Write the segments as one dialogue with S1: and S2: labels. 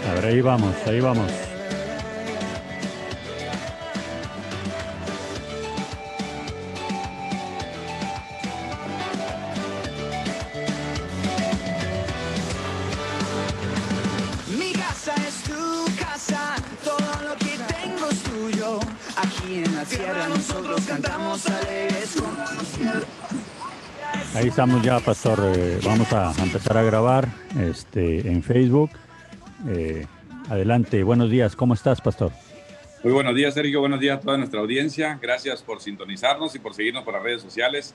S1: A ver, ahí vamos, ahí vamos.
S2: Mi casa es tu casa, todo lo que tengo es tuyo. Aquí en la tierra nosotros cantamos alegres como los cielos.
S1: Ahí estamos ya, Pastor. Vamos a empezar a grabar en Facebook. Eh, Adelante, buenos días. ¿Cómo estás, Pastor?
S3: Muy buenos días, Sergio. Buenos días a toda nuestra audiencia. Gracias por sintonizarnos y por seguirnos por las redes sociales.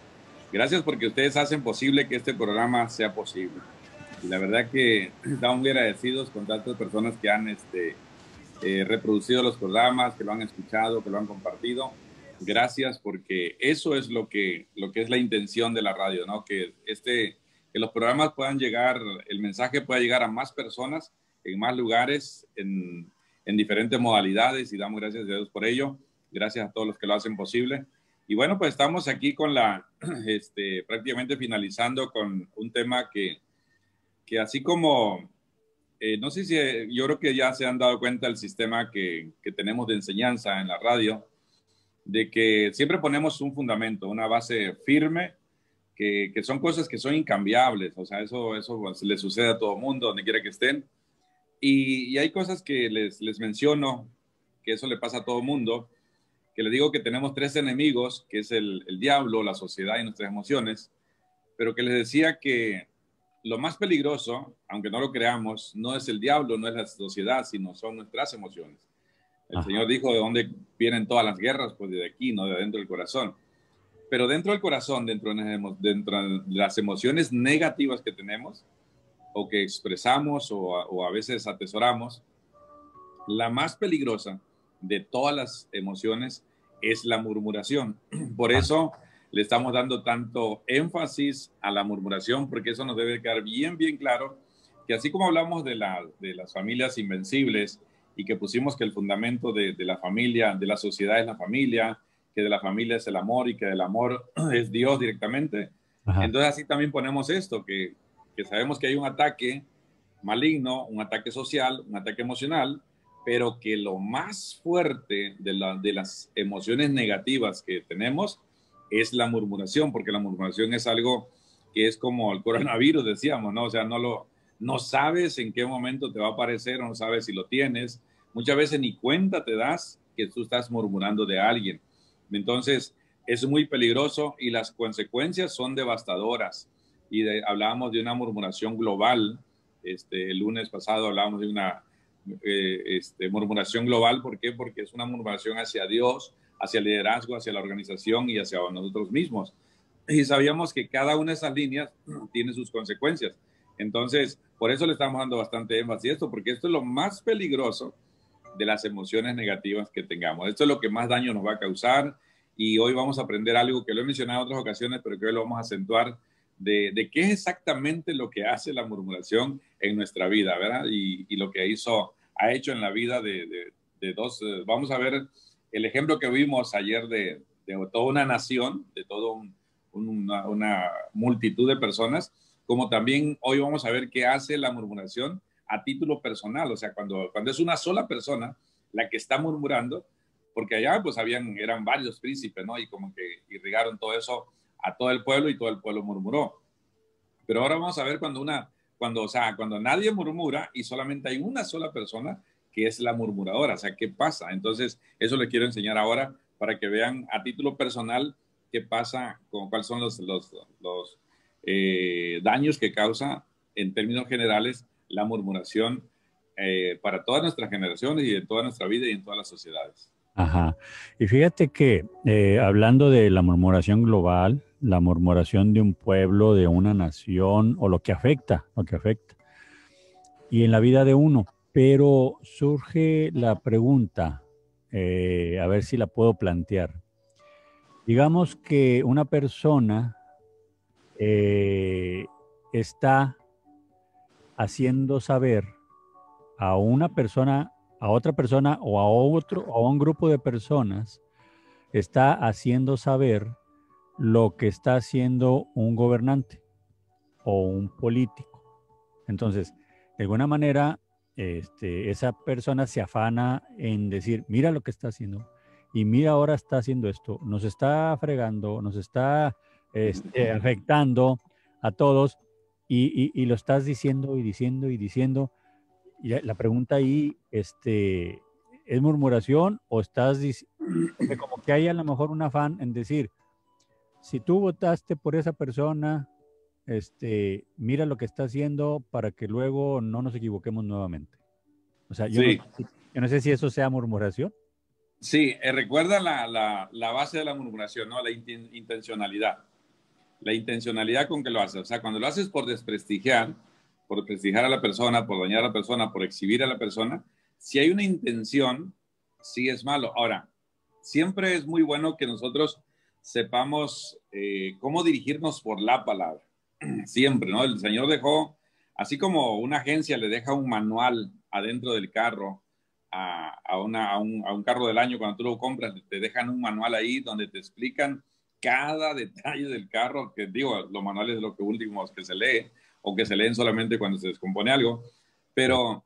S3: Gracias porque ustedes hacen posible que este programa sea posible. Y la verdad que estamos muy agradecidos con tantas personas que han reproducido los programas, que lo han escuchado, que lo han compartido. Gracias porque eso es lo que es la intención de la radio, ¿no? Que los programas puedan llegar, el mensaje pueda llegar a más personas, en más lugares, en diferentes modalidades, y damos gracias a Dios por ello. Gracias a todos los que lo hacen posible. Y bueno, pues estamos aquí con prácticamente finalizando con un tema que así como, no sé si, yo creo que ya se han dado cuenta el sistema que tenemos de enseñanza en la radio, de que siempre ponemos un fundamento, una base firme, que son cosas que son incambiables. O sea, eso pues, le sucede a todo mundo, donde quiera que estén. Y hay cosas que les menciono, que eso le pasa a todo mundo, que les digo que tenemos tres enemigos, que es el diablo, la sociedad y nuestras emociones, pero que les decía que lo más peligroso, aunque no lo creamos, no es el diablo, no es la sociedad, sino son nuestras emociones. El
S1: Ajá.
S3: Señor dijo de dónde vienen todas las guerras, pues de aquí, no de dentro del corazón. Pero dentro del corazón, dentro de las emociones negativas que tenemos, o que expresamos, o a veces atesoramos, la más peligrosa de todas las emociones es la murmuración. Por
S1: Ah,
S3: eso le estamos dando tanto énfasis a la murmuración, porque eso nos debe quedar bien, bien claro, que así como hablamos de las familias invencibles y que pusimos que el fundamento de la familia, de la sociedad es la familia, que de la familia es el amor y que del amor es Dios directamente,
S1: ajá.
S3: entonces así también ponemos esto, que sabemos que hay un ataque maligno, un ataque social, un ataque emocional, pero que lo más fuerte de las emociones negativas que tenemos es la murmuración, porque la murmuración es algo que es como el coronavirus, decíamos, ¿no? O sea, no sabes en qué momento te va a aparecer, o no sabes si lo tienes. Muchas veces ni cuenta te das que tú estás murmurando de alguien. Entonces, es muy peligroso y las consecuencias son devastadoras. Hablábamos de una murmuración global. El lunes pasado hablábamos de una murmuración global. ¿Por qué? Porque es una murmuración hacia Dios, hacia el liderazgo, hacia la organización y hacia nosotros mismos. Y sabíamos que cada una de esas líneas tiene sus consecuencias. Entonces, por eso le estamos dando bastante énfasis a esto, porque esto es lo más peligroso de las emociones negativas que tengamos. Esto es lo que más daño nos va a causar, y hoy vamos a aprender algo que lo he mencionado en otras ocasiones, pero que hoy lo vamos a acentuar, de qué es exactamente lo que hace la murmuración en nuestra vida, ¿verdad? Y lo que ha hecho en la vida de dos. Vamos a ver el ejemplo que vimos ayer de toda una nación, de toda una multitud de personas, como también hoy vamos a ver qué hace la murmuración a título personal. O sea, cuando es una sola persona la que está murmurando, porque allá pues eran varios príncipes, ¿no? Y como que irrigaron todo eso a todo el pueblo, y todo el pueblo murmuró. Pero ahora vamos a ver cuando nadie murmura y solamente hay una sola persona que es la murmuradora. O sea, ¿qué pasa? Entonces, eso les quiero enseñar ahora para que vean a título personal qué pasa, cuáles son los daños que causa en términos generales la murmuración, para todas nuestras generaciones y en toda nuestra vida y en todas las sociedades.
S1: Ajá. Y fíjate que hablando de la murmuración global, la murmuración de un pueblo, de una nación, o lo que afecta, y en la vida de uno, pero surge la pregunta, a ver si la puedo plantear. Digamos que una persona eh, está haciendo saber a una persona, a otra persona o a otro, o a un grupo de personas, está haciendo saber lo que está haciendo un gobernante o un político. Entonces, de alguna manera, esa persona se afana en decir, mira lo que está haciendo, y mira ahora está haciendo esto, nos está fregando, nos está afectando a todos, y lo estás diciendo y diciendo y diciendo. Y la pregunta ahí, ¿es murmuración o estás diciendo, porque como que hay a lo mejor un afán en decir, si tú votaste por esa persona, mira lo que está haciendo para que luego no nos equivoquemos nuevamente? O sea,
S3: Sí,
S1: yo no sé si eso sea murmuración.
S3: sí, recuerda la base de la murmuración, ¿no? La intencionalidad. La intencionalidad con que lo haces. O sea, cuando lo haces por desprestigiar a la persona, por dañar a la persona, por exhibir a la persona, si hay una intención, sí es malo. Ahora, siempre es muy bueno que nosotros sepamos cómo dirigirnos por la palabra. Siempre, ¿no? El Señor dejó, así como una agencia le deja un manual adentro del carro a un carro del año, cuando tú lo compras, te dejan un manual ahí donde te explican cada detalle del carro, que digo, los manuales de lo que últimos que se lee, o que se leen solamente cuando se descompone algo, pero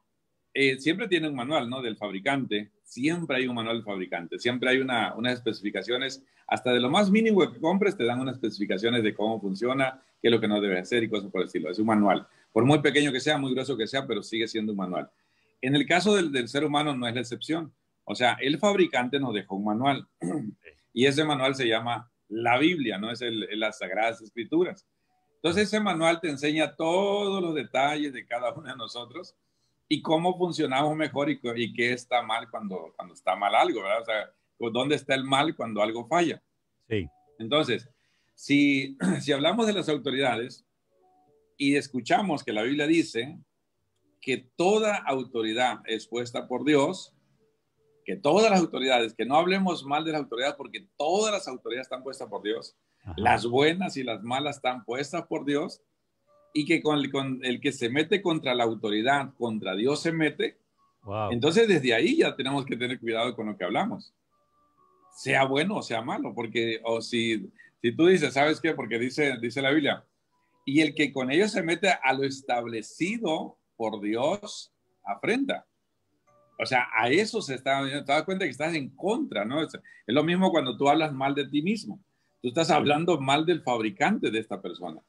S3: siempre tiene un manual, ¿no? Del fabricante, siempre hay un manual del fabricante, siempre hay unas especificaciones, hasta de lo más mínimo que compres te dan unas especificaciones de cómo funciona, qué es lo que no debe hacer y cosas por el estilo. Es un manual, por muy pequeño que sea, muy grueso que sea, pero sigue siendo un manual. En el caso del ser humano no es la excepción. O sea, el fabricante nos dejó un manual y ese manual se llama la Biblia, ¿no? Es las Sagradas Escrituras. Entonces ese manual te enseña todos los detalles de cada uno de nosotros y cómo funcionamos mejor y qué está mal cuando está mal algo, ¿verdad? O sea, dónde está el mal cuando algo falla.
S1: Sí.
S3: Entonces, si hablamos de las autoridades y escuchamos que la Biblia dice que toda autoridad es puesta por Dios, que todas las autoridades, que no hablemos mal de las autoridades porque todas las autoridades están puestas por Dios,
S1: Ajá.
S3: las buenas y las malas están puestas por Dios, y que con el que se mete contra la autoridad, contra Dios se mete.
S1: Wow.
S3: Entonces desde ahí ya tenemos que tener cuidado con lo que hablamos, sea bueno o sea malo, porque o si tú dices, ¿sabes qué? Porque dice la Biblia, y el que con ellos se mete a lo establecido por Dios afrenta. O sea, a eso te das cuenta que estás en contra, ¿no? Es lo mismo cuando tú hablas mal de ti mismo. Tú estás hablando mal del fabricante de esta persona.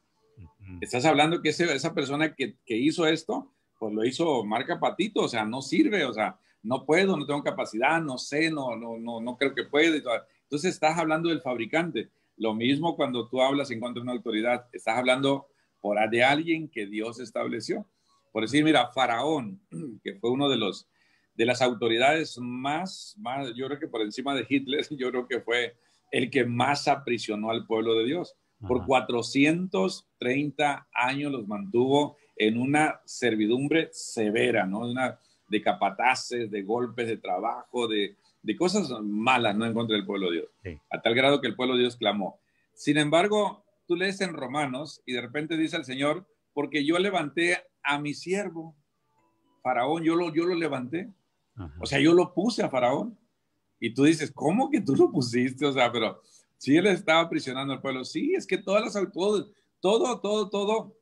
S3: Estás hablando que esa persona que hizo esto, pues lo hizo marca patito, o sea, no sirve, o sea, no puedo, no tengo capacidad, no sé, no creo que pueda. Entonces estás hablando del fabricante. Lo mismo cuando tú hablas en contra de una autoridad, estás hablando de alguien que Dios estableció. Por decir, mira, Faraón, que fue uno de las autoridades más, yo creo que por encima de Hitler, yo creo que fue el que más aprisionó al pueblo de Dios. Por 430 años los mantuvo en una servidumbre severa, ¿no? De capataces, de golpes de trabajo, de cosas malas, ¿no? En contra del pueblo de Dios. Sí. A tal grado que el pueblo de Dios clamó. Sin embargo, tú lees en Romanos y de repente dice el Señor, porque yo levanté a mi siervo, Faraón, yo lo levanté. Ajá. O sea, yo lo puse a Faraón. Y tú dices, ¿cómo que tú lo pusiste? O sea, pero si él estaba aprisionando al pueblo, sí, es que todas las autoridades, todo,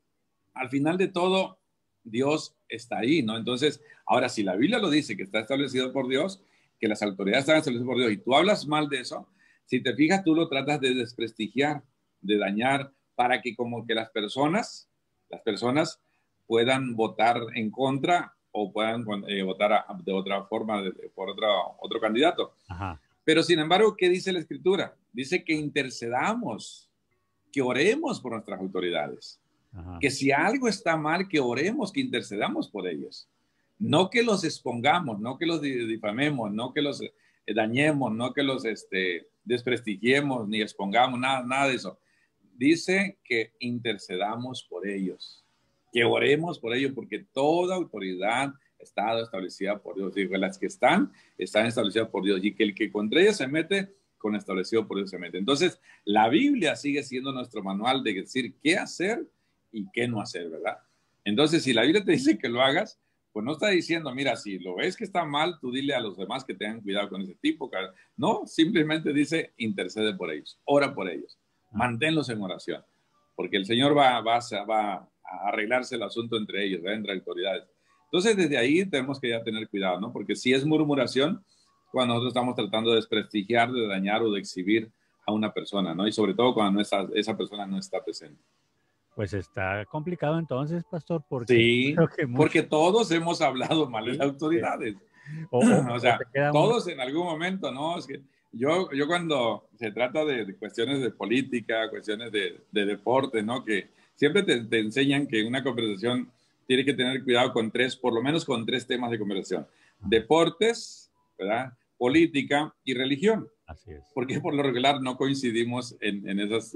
S3: al final de todo, Dios está ahí, ¿no? Entonces, ahora, si la Biblia lo dice, que está establecido por Dios, que las autoridades están establecidas por Dios, y tú hablas mal de eso, si te fijas, tú lo tratas de desprestigiar, de dañar, para que como que las personas puedan votar en contra o puedan votar de otra forma, por otro candidato. Ajá. Pero sin embargo, ¿qué dice la Escritura? Dice que intercedamos, que oremos por nuestras autoridades. Ajá. Que si algo está mal, que oremos, que intercedamos por ellos. No que los expongamos, no que los difamemos, no que los dañemos, no que los desprestigiemos, ni expongamos, nada de eso. Dice que intercedamos por ellos, que oremos por ellos, porque toda autoridad está establecida por Dios. Digo, las que están establecidas por Dios, y que el que contra ellas se mete, con establecido por Dios se mete. Entonces, la Biblia sigue siendo nuestro manual de decir qué hacer y qué no hacer, ¿verdad? Entonces, si la Biblia te dice que lo hagas, pues no está diciendo, mira, si lo ves que está mal, tú dile a los demás que tengan cuidado con ese tipo. No, simplemente dice, intercede por ellos, ora por ellos, manténlos en oración, porque el Señor va a arreglarse el asunto entre ellos, entre autoridades. Entonces, desde ahí tenemos que ya tener cuidado, ¿no? Porque si es murmuración, cuando nosotros estamos tratando de desprestigiar, de dañar o de exhibir a una persona, ¿no? Y sobre todo cuando no está, esa persona no está presente.
S1: Pues está complicado entonces, pastor, porque
S3: Sí,
S1: creo que
S3: porque
S1: muchos,
S3: todos hemos hablado mal de las
S1: sí,
S3: autoridades. O
S1: o se
S3: sea,
S1: queda uno,
S3: todos en algún momento, ¿no? Es que yo cuando se trata de cuestiones de política, cuestiones de deporte, ¿no? Que siempre te enseñan que una conversación tiene que tener cuidado con tres, por lo menos con tres temas de conversación. Deportes, ¿verdad? Política y religión.
S1: así es.
S3: Porque por lo regular no coincidimos en esos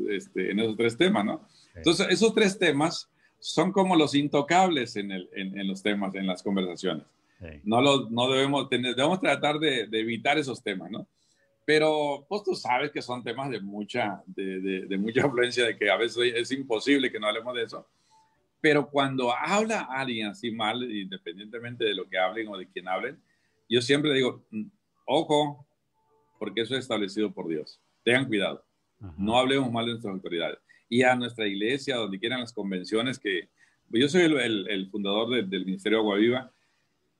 S3: tres temas, ¿no?
S1: Sí,
S3: Entonces, esos tres temas son como los intocables en los temas, en las conversaciones.
S1: sí.
S3: No debemos tratar de evitar esos temas, ¿no? Pero pues tú sabes que son temas de mucha afluencia, de que a veces es imposible que no hablemos de eso. Pero cuando habla alguien así mal, independientemente de lo que hablen o de quién hablen, yo siempre digo, ojo, porque eso es establecido por Dios. Tengan cuidado.
S1: Ajá.
S3: No hablemos mal de nuestras autoridades. Y a nuestra iglesia, donde quieran las convenciones, que yo soy el fundador del Ministerio de Agua Viva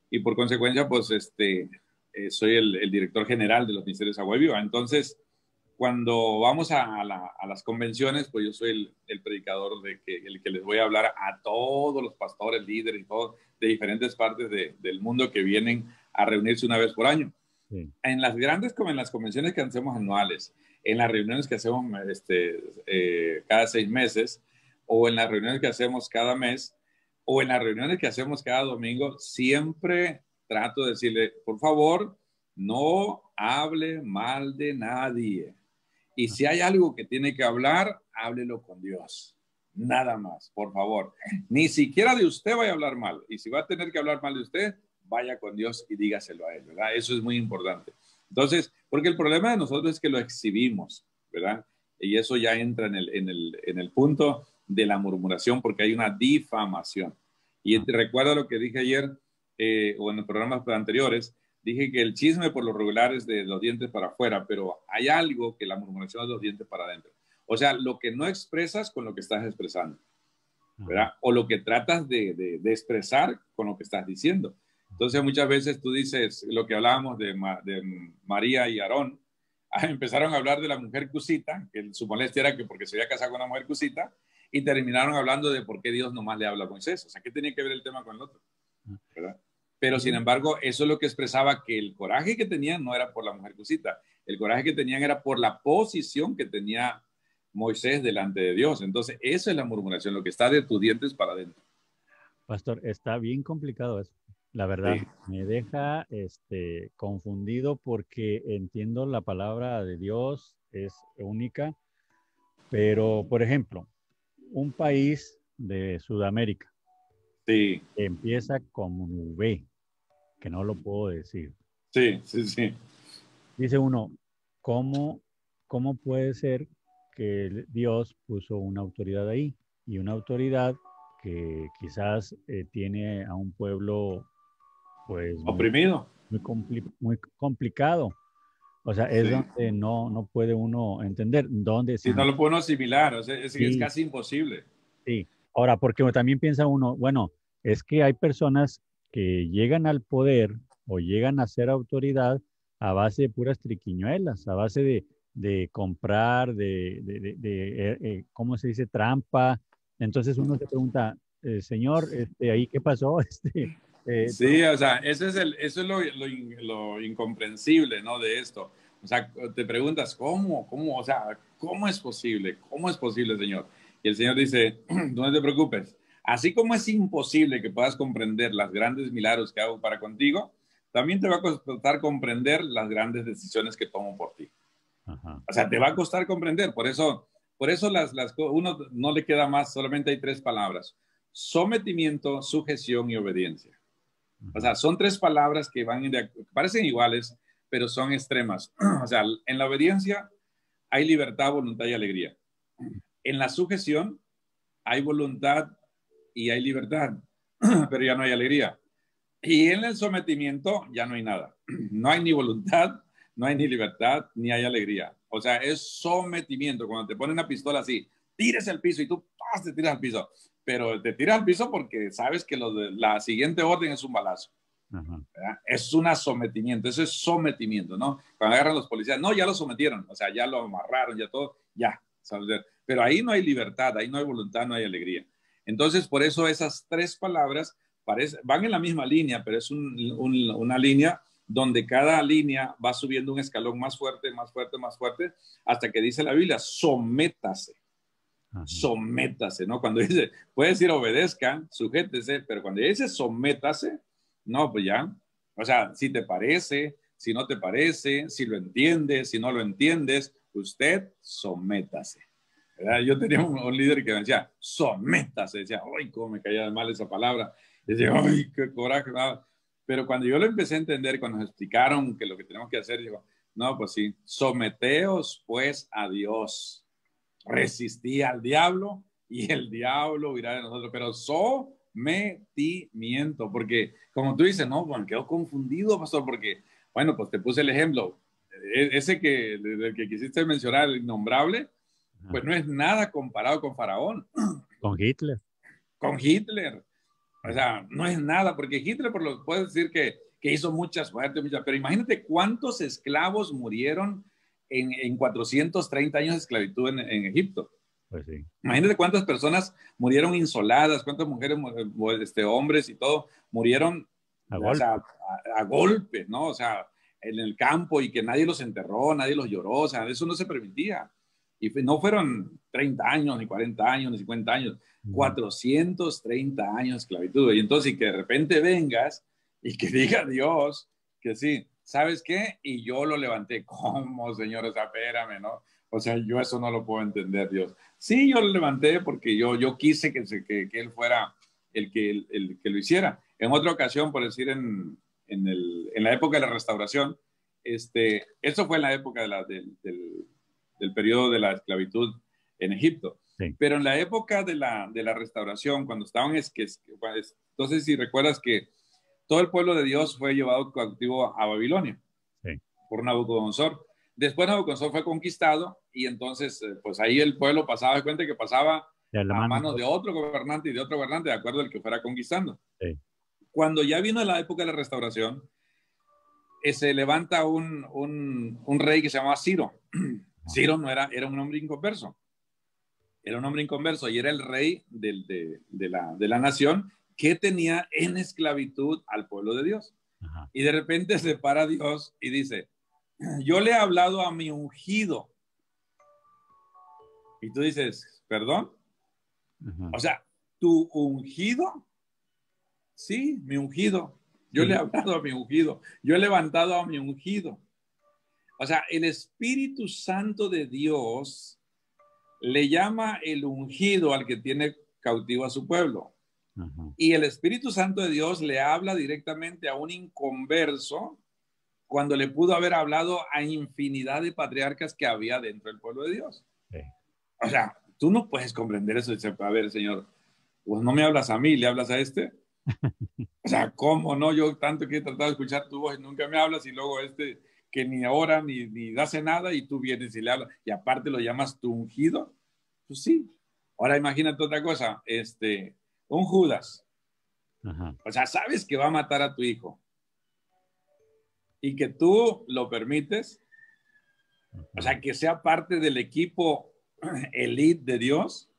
S3: y por consecuencia, pues, soy el director general de los Ministerios de Agua Viva. Entonces, cuando vamos a las convenciones, pues yo soy el predicador el que les voy a hablar a todos los pastores, líderes y todos de diferentes partes del mundo que vienen a reunirse una vez por año.
S1: Sí.
S3: En las convenciones que hacemos anuales, en las reuniones que hacemos cada 6 meses, o en las reuniones que hacemos cada mes, o en las reuniones que hacemos cada domingo, siempre trato de decirle, por favor, no hable mal de nadie. Y si hay algo que tiene que hablar, háblelo con Dios. Nada más, por favor. Ni siquiera de usted vaya a hablar mal. Y si va a tener que hablar mal de usted, vaya con Dios y dígaselo a Él, ¿verdad? Eso es muy importante. Entonces, porque el problema de nosotros es que lo exhibimos, ¿verdad? Y eso ya entra en el punto de la murmuración, porque hay una difamación. Y recuerda lo que dije ayer, o en los programas anteriores, dije que el chisme por lo regular es de los dientes para afuera, pero hay algo que la murmuración es de los dientes para adentro. O sea, lo que no expresas con lo que estás expresando, ¿verdad? O lo que tratas de expresar con lo que estás diciendo. Entonces, muchas veces tú dices lo que hablábamos de María y Aarón, empezaron a hablar de la mujer cusita, que su molestia era que porque se había casado con una mujer cusita, y terminaron hablando de por qué Dios nomás le habla a Moisés. O sea, ¿qué tenía que ver el tema con el otro? ¿Verdad? Pero sin embargo, eso es lo que expresaba que el coraje que tenían no era por la mujer cosita, el coraje que tenían era por la posición que tenía Moisés delante de Dios. Entonces, esa es la murmuración, lo que está de tus dientes para adentro.
S1: Pastor, está bien complicado eso. La verdad,
S3: Sí.
S1: me deja confundido porque entiendo la palabra de Dios, es única, pero, por ejemplo, un país de Sudamérica
S3: Sí,
S1: que empieza con V, que no lo puedo decir.
S3: sí, sí, sí.
S1: Dice uno, ¿cómo, cómo puede ser que Dios puso una autoridad ahí? Y una autoridad que quizás tiene a un pueblo pues
S3: Oprimido.
S1: muy complicado. O sea, es
S3: Sí.
S1: donde no puede uno entender dónde
S3: Si no
S1: sí,
S3: lo puedo asimilar, o sea, es
S1: sí,
S3: casi imposible.
S1: sí. Ahora, porque también piensa uno, bueno, es que hay personas que llegan al poder o llegan a ser autoridad a base de puras triquiñuelas, a base de comprar, ¿cómo se dice? Trampa. Entonces uno se pregunta, señor, ahí qué pasó,
S3: Sí, o sea, eso es lo incomprensible, ¿no? De esto. O sea, te preguntas, o sea, ¿cómo es posible? ¿Cómo es posible, Señor? Y el Señor dice, no te preocupes. Así como es imposible que puedas comprender las grandes milagros que hago para contigo, también te va a costar comprender las grandes decisiones que tomo por ti.
S1: Ajá.
S3: O sea, te va a costar comprender. Por eso uno no le queda más, solamente hay tres palabras. Sometimiento, sujeción y obediencia. O sea, son tres palabras que parecen iguales, pero son extremas. O sea, en la obediencia hay libertad, voluntad y alegría. En la sujeción hay voluntad y hay libertad, pero ya no hay alegría. Y en el sometimiento ya no hay nada. No hay ni voluntad, no hay ni libertad, ni hay alegría. O sea, es sometimiento. Cuando te ponen una pistola así, tires al piso y tú te tiras al piso. pero te tiras al piso porque sabes que la siguiente orden es un balazo.
S1: Ajá.
S3: ¿Verdad? Es un sometimiento, eso es sometimiento, ¿no? Cuando agarran los policías, no, ya lo sometieron, o sea, ya lo amarraron, ya todo, ya. ¿Sabes? Pero ahí no hay libertad, ahí no hay voluntad, no hay alegría. Entonces, por eso esas tres palabras van en la misma línea, pero es una línea donde cada línea va subiendo un escalón más fuerte, más fuerte, más fuerte, hasta que dice la Biblia, sométase.
S1: Ajá.
S3: Sométase, ¿no? Cuando dice, puede decir obedezca, sujétese, pero cuando dice sométase, no, pues ya, o sea, si te parece, si no te parece, si lo entiendes, si no lo entiendes, usted sométase. ¿Verdad? Yo tenía un líder que me decía, sométase, decía, ay, cómo me caía mal esa palabra, decía, ay, qué coraje, nada. Pero cuando yo lo empecé a entender, cuando nos explicaron que lo que tenemos que hacer, digo, no, pues sí, someteos pues a Dios, resistí al diablo y el diablo huirá de nosotros, pero sometimiento, porque como tú dices, no, bueno, quedo confundido, pastor, porque, bueno, pues te puse el ejemplo, ese del que quisiste mencionar, el innombrable, pues no es nada comparado con Faraón.
S1: Con Hitler.
S3: Con Hitler. O sea, no es nada, porque Hitler por lo puede decir que hizo muchas muertes, pero imagínate cuántos esclavos murieron en 430 años de esclavitud en Egipto.
S1: Pues sí.
S3: Imagínate cuántas personas murieron insoladas, cuántas mujeres, hombres y todo, murieron
S1: A
S3: o
S1: golpe.
S3: sea, a golpe, ¿no? O sea, en el campo y que nadie los enterró, nadie los lloró, o sea, eso no se permitía. Y no fueron 30 años, ni 40 años, ni 50 años, 430 años de esclavitud. Y entonces, y que de repente vengas y que diga Dios que sí, ¿sabes qué? Y yo lo levanté. ¿Cómo, Señor? O sea, espérame, ¿no? O sea, yo eso no lo puedo entender, Dios. Sí, yo lo levanté porque yo quise que Él fuera el que lo hiciera. En otra ocasión, por decir, en la época de la restauración, eso fue en la época del periodo de la esclavitud en Egipto.
S1: Sí.
S3: Pero en la época de la restauración, cuando estaban, entonces si recuerdas que todo el pueblo de Dios fue llevado cautivo a Babilonia, sí, por Nabucodonosor. Después Nabucodonosor fue conquistado y entonces, pues ahí el pueblo pasaba, de cuenta que pasaba a manos de otro gobernante y de otro gobernante, de acuerdo al que fuera conquistando. Sí. Cuando ya vino la época de la restauración, se levanta un rey que se llamaba Ciro. Ciro era un hombre inconverso. Era un hombre inconverso y era el rey de la nación que tenía en esclavitud al pueblo de Dios. Ajá. Y de repente se para Dios y dice, yo le he hablado a mi ungido. Y tú dices, ¿perdón? Ajá. O sea, ¿tu ungido? Sí, mi ungido. Yo le he hablado a mi ungido. Yo he levantado a mi ungido. O sea, el Espíritu Santo de Dios le llama el ungido al que tiene cautivo a su pueblo. Uh-huh. Y el Espíritu Santo de Dios le habla directamente a un inconverso cuando le pudo haber hablado a infinidad de patriarcas que había dentro del pueblo de Dios. Sí. O sea, tú no puedes comprender eso y decir, a ver, Señor, pues no me hablas a mí, le hablas a este. O sea, ¿cómo no? Yo tanto que he tratado de escuchar tu voz y nunca me hablas y luego que ni ora ni hace nada y tú vienes y le hablas y aparte lo llamas tu ungido. Pues sí. Ahora imagínate otra cosa, un Judas. Ajá. O sea, sabes que va a matar a tu hijo y que tú lo permites. Ajá. O sea, que sea parte del equipo elite de Dios.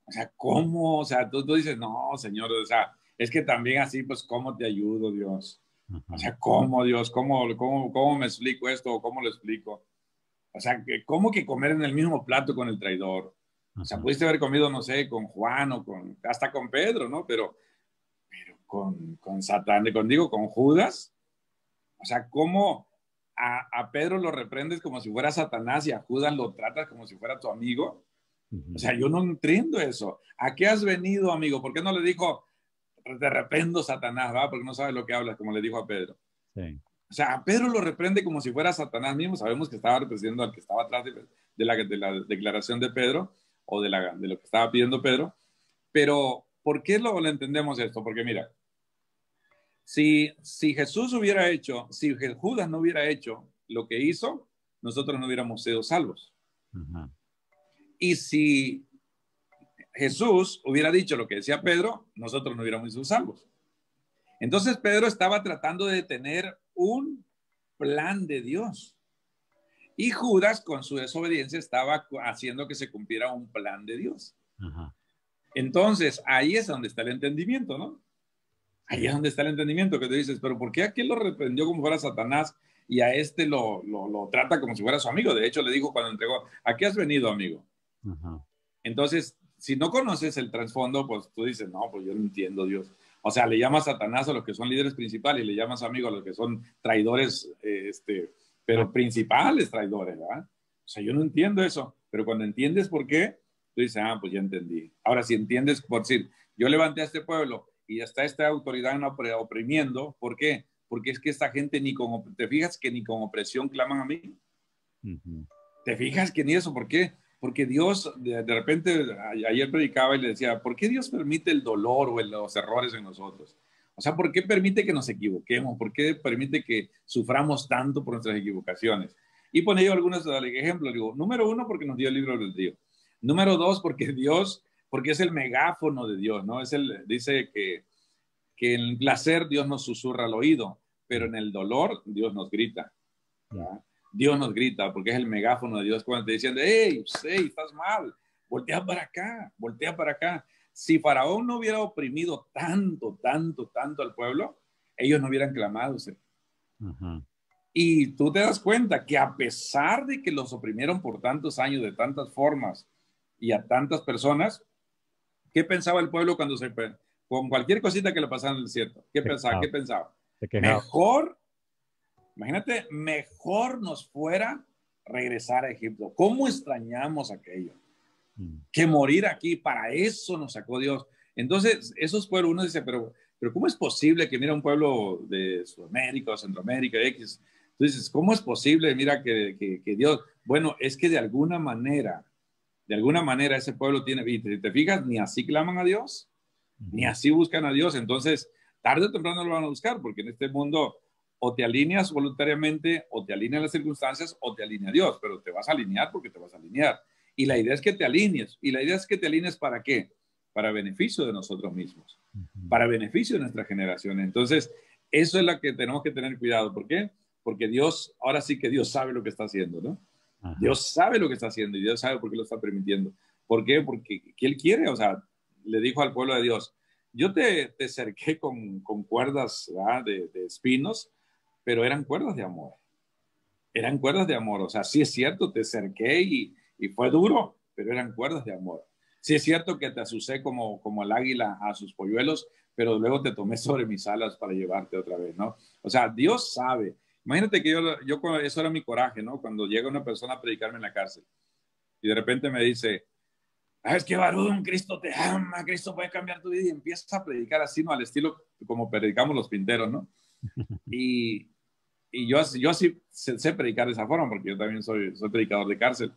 S3: O sea, ¿cómo? O sea, tú dices, no, Señor, o sea, es que también así, pues, ¿cómo te ayudo, Dios? Ajá. O sea, ¿cómo, Dios? ¿Cómo me explico esto o cómo lo explico? O sea, ¿cómo que comer en el mismo plato con el traidor? O sea, pudiste haber comido, no sé, con Juan o hasta con Pedro, ¿no? Pero con Satán, con Judas. O sea, ¿cómo a Pedro lo reprendes como si fuera Satanás y a Judas lo tratas como si fuera tu amigo? O sea, yo no entiendo eso. ¿A qué has venido, amigo? ¿Por qué no le dijo, te reprendo, Satanás, ¿va? Porque no sabes lo que hablas, como le dijo a Pedro. Sí. O sea, a Pedro lo reprende como si fuera Satanás mismo. Sabemos que estaba representando al que estaba atrás de la declaración de Pedro o de lo que estaba pidiendo Pedro. Pero, ¿por qué lo entendemos esto? Porque mira, si Jesús hubiera hecho, si Judas no hubiera hecho lo que hizo, nosotros no hubiéramos sido salvos. Uh-huh. Y si Jesús hubiera dicho lo que decía Pedro, nosotros no hubiéramos sido salvos. Entonces Pedro estaba tratando de tener un plan de Dios. Y Judas, con su desobediencia, estaba haciendo que se cumpliera un plan de Dios.
S1: Ajá.
S3: Entonces, ahí es donde está el entendimiento, ¿no? Ahí es donde está el entendimiento, que tú dices, pero ¿por qué aquel lo reprendió como fuera Satanás y a este lo trata como si fuera su amigo? De hecho, le dijo cuando entregó, ¿a qué has venido, amigo?
S1: Ajá.
S3: Entonces, si no conoces el trasfondo, pues tú dices, no, pues yo no entiendo, Dios. O sea, le llamas Satanás a los que son líderes principales y le llamas amigo a los que son traidores, pero principales traidores, ¿verdad? O sea, yo no entiendo eso, pero cuando entiendes por qué, tú dices, ah, pues ya entendí. Ahora, si entiendes, por decir, yo levanté a este pueblo y está esta autoridad oprimiendo, ¿por qué? Porque es que esta gente te fijas que ni con opresión claman a mí.
S1: Uh-huh.
S3: ¿Te fijas que ni eso? ¿Por qué? Porque Dios, de repente, ayer predicaba y le decía, ¿por qué Dios permite el dolor o los errores en nosotros? O sea, ¿por qué permite que nos equivoquemos? ¿Por qué permite que suframos tanto por nuestras equivocaciones? Y pone yo algunos ejemplos. Digo, número 1, porque nos dio el libro del río. Número 2, porque es el megáfono de Dios, ¿no? Dice que en el placer Dios nos susurra al oído, pero en el dolor Dios nos grita, ¿verdad? Dios nos grita porque es el megáfono de Dios cuando te diciendo, hey, estás mal, voltea para acá, voltea para acá. Si Faraón no hubiera oprimido tanto al pueblo, ellos no hubieran clamado.
S1: Uh-huh.
S3: Y tú te das cuenta que a pesar de que los oprimieron por tantos años, de tantas formas y a tantas personas, ¿qué pensaba el pueblo con cualquier cosita que le pasara en el desierto? ¿Qué pensaba? ¿Qué pensaba? Imagínate, mejor nos fuera regresar a Egipto. ¿Cómo extrañamos aquello? Que morir aquí, para eso nos sacó Dios. Entonces, esos pueblos, uno dice, pero ¿cómo es posible que mira un pueblo de Sudamérica o Centroamérica, X? Tú dices, ¿cómo es posible? Mira que Dios, bueno, es que de alguna manera ese pueblo tiene vida. ¿Te fijas? Ni así claman a Dios, ni así buscan a Dios. Entonces, tarde o temprano lo van a buscar, porque en este mundo o te alineas voluntariamente, o te alinean las circunstancias, o te alinea Dios, pero te vas a alinear porque te vas a alinear. Y la idea es que te alinees. ¿Y la idea es que te alinees para qué? Para beneficio de nosotros mismos, para beneficio de nuestra generación. Entonces, eso es lo que tenemos que tener cuidado. ¿Por qué? Porque Dios, ahora sí que Dios sabe lo que está haciendo, ¿no? Ajá. Dios sabe lo que está haciendo y Dios sabe por qué lo está permitiendo. ¿Por qué? Porque Él quiere, o sea, le dijo al pueblo de Dios, yo te cerqué con cuerdas, ¿verdad? de espinos, pero eran cuerdas de amor. Eran cuerdas de amor. O sea, sí es cierto, te cerqué y fue duro, pero eran cuerdas de amor. Sí es cierto que te asusé como el águila a sus polluelos, pero luego te tomé sobre mis alas para llevarte otra vez, ¿no? O sea, Dios sabe. Imagínate que eso era mi coraje, ¿no? Cuando llega una persona a predicarme en la cárcel y de repente me dice, es que varón, Cristo te ama, Cristo puede cambiar tu vida, y empiezas a predicar así, ¿no? Al estilo como predicamos los pinteros, ¿no? Y yo sí sé predicar de esa forma, porque yo también soy predicador de cárcel.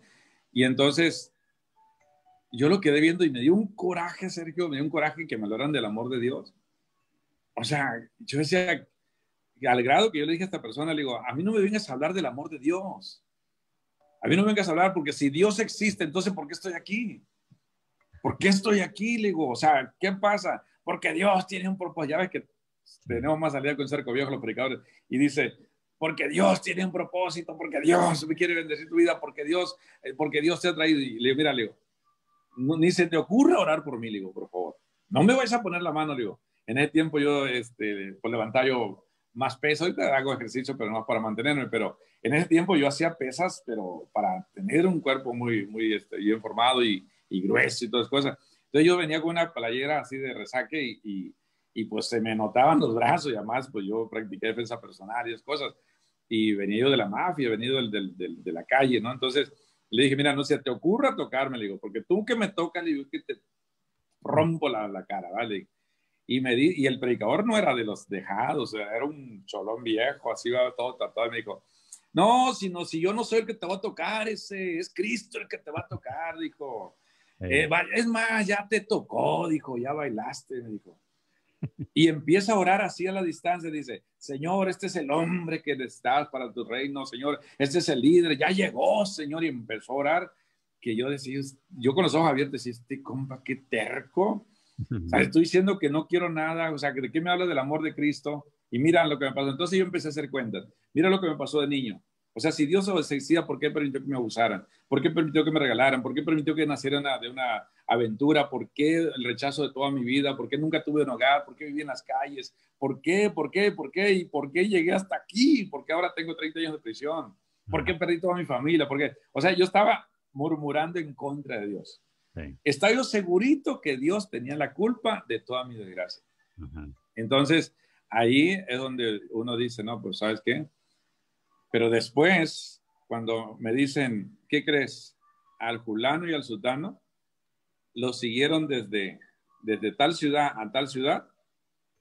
S3: Y entonces, yo lo quedé viendo y me dio un coraje, Sergio, me dio un coraje que me hablaran del amor de Dios. O sea, yo decía, al grado que yo le dije a esta persona, le digo, a mí no me vengas a hablar del amor de Dios. A mí no me vengas a hablar, porque si Dios existe, entonces ¿por qué estoy aquí? ¿Por qué estoy aquí? Le digo, o sea, ¿qué pasa? Porque Dios tiene un propósito. Ya ves que tenemos más salida con Cerco Viejo los predicadores. Y dice, porque Dios tiene un propósito, porque Dios me quiere bendecir tu vida, porque Dios te ha traído. Y le digo, mira, le digo, ni se te ocurra orar por mí, le digo, por favor. No me vais a poner la mano, le digo. En ese tiempo yo, pues levantaba yo más peso, ahorita hago ejercicio, pero no para mantenerme, pero en ese tiempo yo hacía pesas, pero para tener un cuerpo muy bien formado y grueso y todas esas cosas. Entonces yo venía con una playera así de resaque y pues se me notaban los brazos y además pues yo practiqué defensa personal y esas cosas. Y venía yo de la mafia, venía de la calle, ¿no? Entonces le dije, mira, no se te ocurra tocarme, le digo, porque tú que me tocas, le digo, que te rompo la cara, ¿vale? Y el predicador no era de los dejados, era un cholón viejo, así va todo tratado, y me dijo, no, si yo no soy el que te va a tocar, es Cristo el que te va a tocar, dijo. Es más, ya te tocó, dijo, ya bailaste, me dijo. Y empieza a orar así a la distancia, dice, Señor, este es el hombre que estás para tu reino, Señor, este es el líder, ya llegó, Señor, y empezó a orar. que yo decía, yo con los ojos abiertos decía, este compa, qué terco. O sea, estoy diciendo que no quiero nada, o sea, ¿de qué me habla del amor de Cristo? Y mira lo que me pasó. Entonces yo empecé a hacer cuentas. Mira lo que me pasó de niño. O sea, si Dios existía, ¿por qué permitió que me abusaran? ¿Por qué permitió que me regalaran? ¿Por qué permitió que naciera de una aventura? ¿Por qué el rechazo de toda mi vida? ¿Por qué nunca tuve un hogar? ¿Por qué viví en las calles? ¿Por qué? ¿Por qué? ¿Por qué? ¿Y por qué llegué hasta aquí? ¿Por qué ahora tengo 30 años de prisión? ¿Por qué perdí toda mi familia? ¿Por qué? O sea, yo estaba murmurando en contra de Dios. Sí. Estaba yo segurito que Dios tenía la culpa de toda mi desgracia. Entonces, ahí es donde uno dice, no, pues, ¿sabes qué? Pero después, cuando me dicen, ¿qué crees? Al fulano y al sultano los siguieron desde tal ciudad a tal ciudad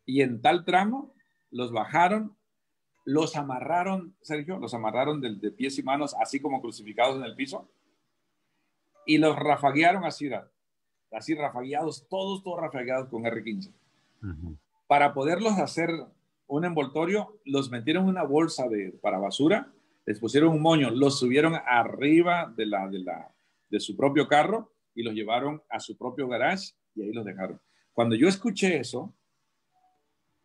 S3: y en tal tramo los bajaron, los amarraron, Sergio, los amarraron de pies y manos, así como crucificados en el piso, y los rafaguearon así rafagueados, todos rafagueados con R15. Para poderlos hacer un envoltorio, los metieron en una bolsa para basura, les pusieron un moño, los subieron arriba de su propio carro y los llevaron a su propio garage y ahí los dejaron. Cuando yo escuché eso,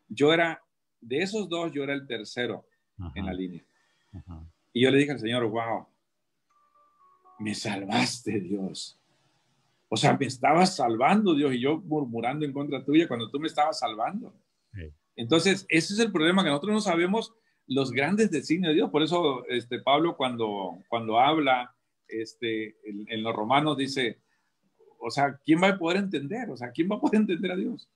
S3: de esos dos, yo era el tercero en la línea. Y yo le dije al Señor, wow, me salvaste, Dios. O sea, me estabas salvando, Dios, y yo murmurando en contra tuya cuando tú me estabas salvando. Sí. Entonces, ese es el problema, que nosotros no sabemos los grandes designios de Dios. Por eso Pablo cuando habla en los Romanos dice, o sea, ¿quién va a poder entender? O sea, ¿quién va a poder entender a Dios?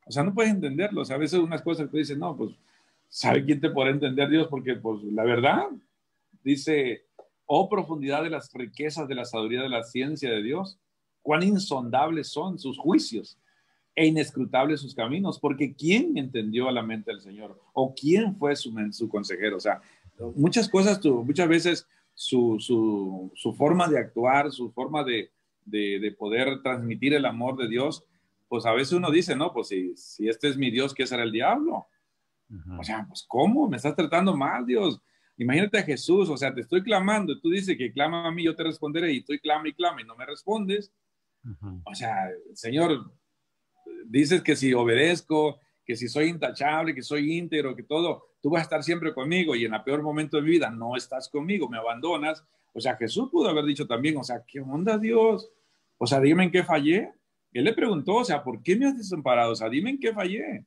S3: O sea, no puedes entenderlo. O sea, a veces unas cosas que tú dices, no, pues, ¿sabe quién te podrá entender Dios? Porque, pues, la verdad, dice, oh, profundidad de las riquezas de la sabiduría de la ciencia de Dios, cuán insondables son sus juicios e inescrutables sus caminos, porque ¿quién entendió la mente del Señor? ¿O quién fue su consejero? O sea, muchas cosas, muchas veces su forma de actuar, su forma de poder transmitir el amor de Dios, pues a veces uno dice, no, pues si este es mi Dios, ¿qué será el diablo? O sea, pues ¿cómo? Me estás tratando mal, Dios. Imagínate a Jesús, o sea, te estoy clamando, tú dices que clama a mí, yo te responderé, y estoy clama y no me respondes. O sea, Señor, dices que si obedezco, que si soy intachable, que soy íntegro, que todo, tú vas a estar siempre conmigo y en el peor momento de mi vida no estás conmigo, me abandonas. O sea, Jesús pudo haber dicho también, o sea, ¿qué onda, Dios? O sea, dime en qué fallé. Él le preguntó, o sea, ¿por qué me has desamparado? O sea, dime en qué fallé.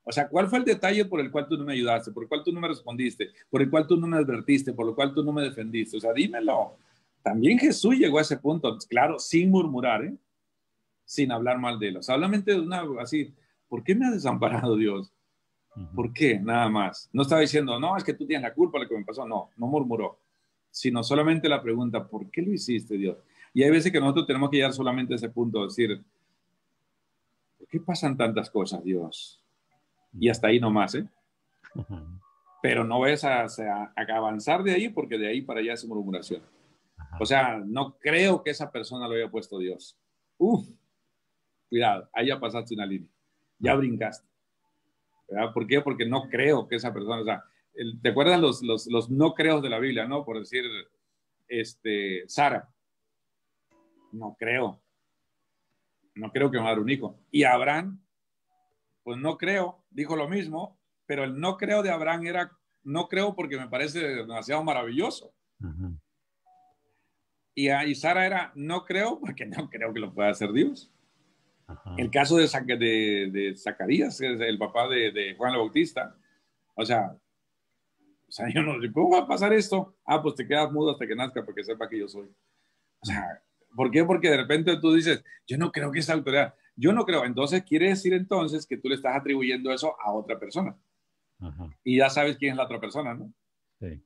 S3: O sea, ¿cuál fue el detalle por el cual tú no me ayudaste, por el cual tú no me respondiste, por el cual tú no me advertiste, por el cual tú no me defendiste? O sea, dímelo. También Jesús llegó a ese punto, claro, sin murmurar, sin hablar mal de él. O sea, solamente así, ¿por qué me has desamparado, Dios? ¿Por qué? Nada más. No estaba diciendo, no, es que tú tienes la culpa de lo que me pasó. No, no murmuró. Sino solamente la pregunta, ¿por qué lo hiciste, Dios? Y hay veces que nosotros tenemos que llegar solamente a ese punto, de decir, ¿por qué pasan tantas cosas, Dios? Y hasta ahí nomás, ¿eh? Pero no ves a avanzar de ahí, porque de ahí para allá es murmuración. O sea, no creo que esa persona lo haya puesto Dios. Uf, cuidado, ahí ya pasaste una línea. Ya brincaste. ¿Verdad? ¿Por qué? Porque no creo que esa persona, o sea, ¿te acuerdas los no creos de la Biblia, no? Por decir, Sara, no creo que me va a dar un hijo. Y Abraham, pues no creo, dijo lo mismo, pero el no creo de Abraham era, no creo porque me parece demasiado maravilloso. Y Sara era, no creo porque no creo que lo pueda hacer Dios. El caso de Zacarías, el papá de Juan el Bautista, o sea, yo no, ¿cómo va a pasar esto? Ah, pues te quedas mudo hasta que nazca porque sepa que yo soy. O sea, ¿por qué? Porque de repente tú dices, yo no creo que esa autoridad, yo no creo. Entonces quiere decir entonces que tú le estás atribuyendo eso a otra persona. Y ya sabes quién es la otra persona, ¿no? Sí.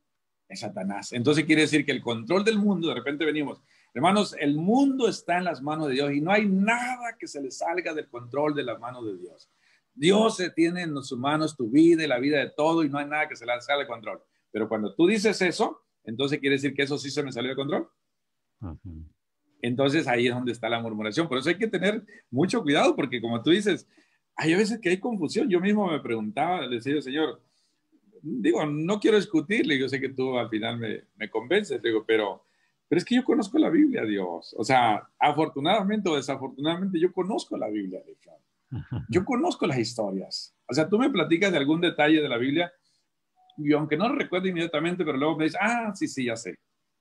S3: Es Satanás. Entonces quiere decir que el control del mundo, de repente venimos, hermanos, el mundo está en las manos de Dios y no hay nada que se le salga del control de las manos de Dios. Dios tiene en sus manos tu vida y la vida de todo y no hay nada que se le salga de control. Pero cuando tú dices eso, entonces quiere decir que eso sí se me salió de control. Entonces ahí es donde está la murmuración. Por eso hay que tener mucho cuidado porque como tú dices, hay veces que hay confusión. Yo mismo me preguntaba, le decía, Señor, digo, no quiero discutirle, yo sé que tú al final me convences, digo, pero Pero es que yo conozco la Biblia, Dios. O sea, afortunadamente o desafortunadamente, yo conozco la Biblia, Dios. Yo conozco las historias. O sea, tú me platicas de algún detalle de la Biblia y aunque no lo recuerdo inmediatamente, pero luego me dices, ah, sí, sí, ya sé.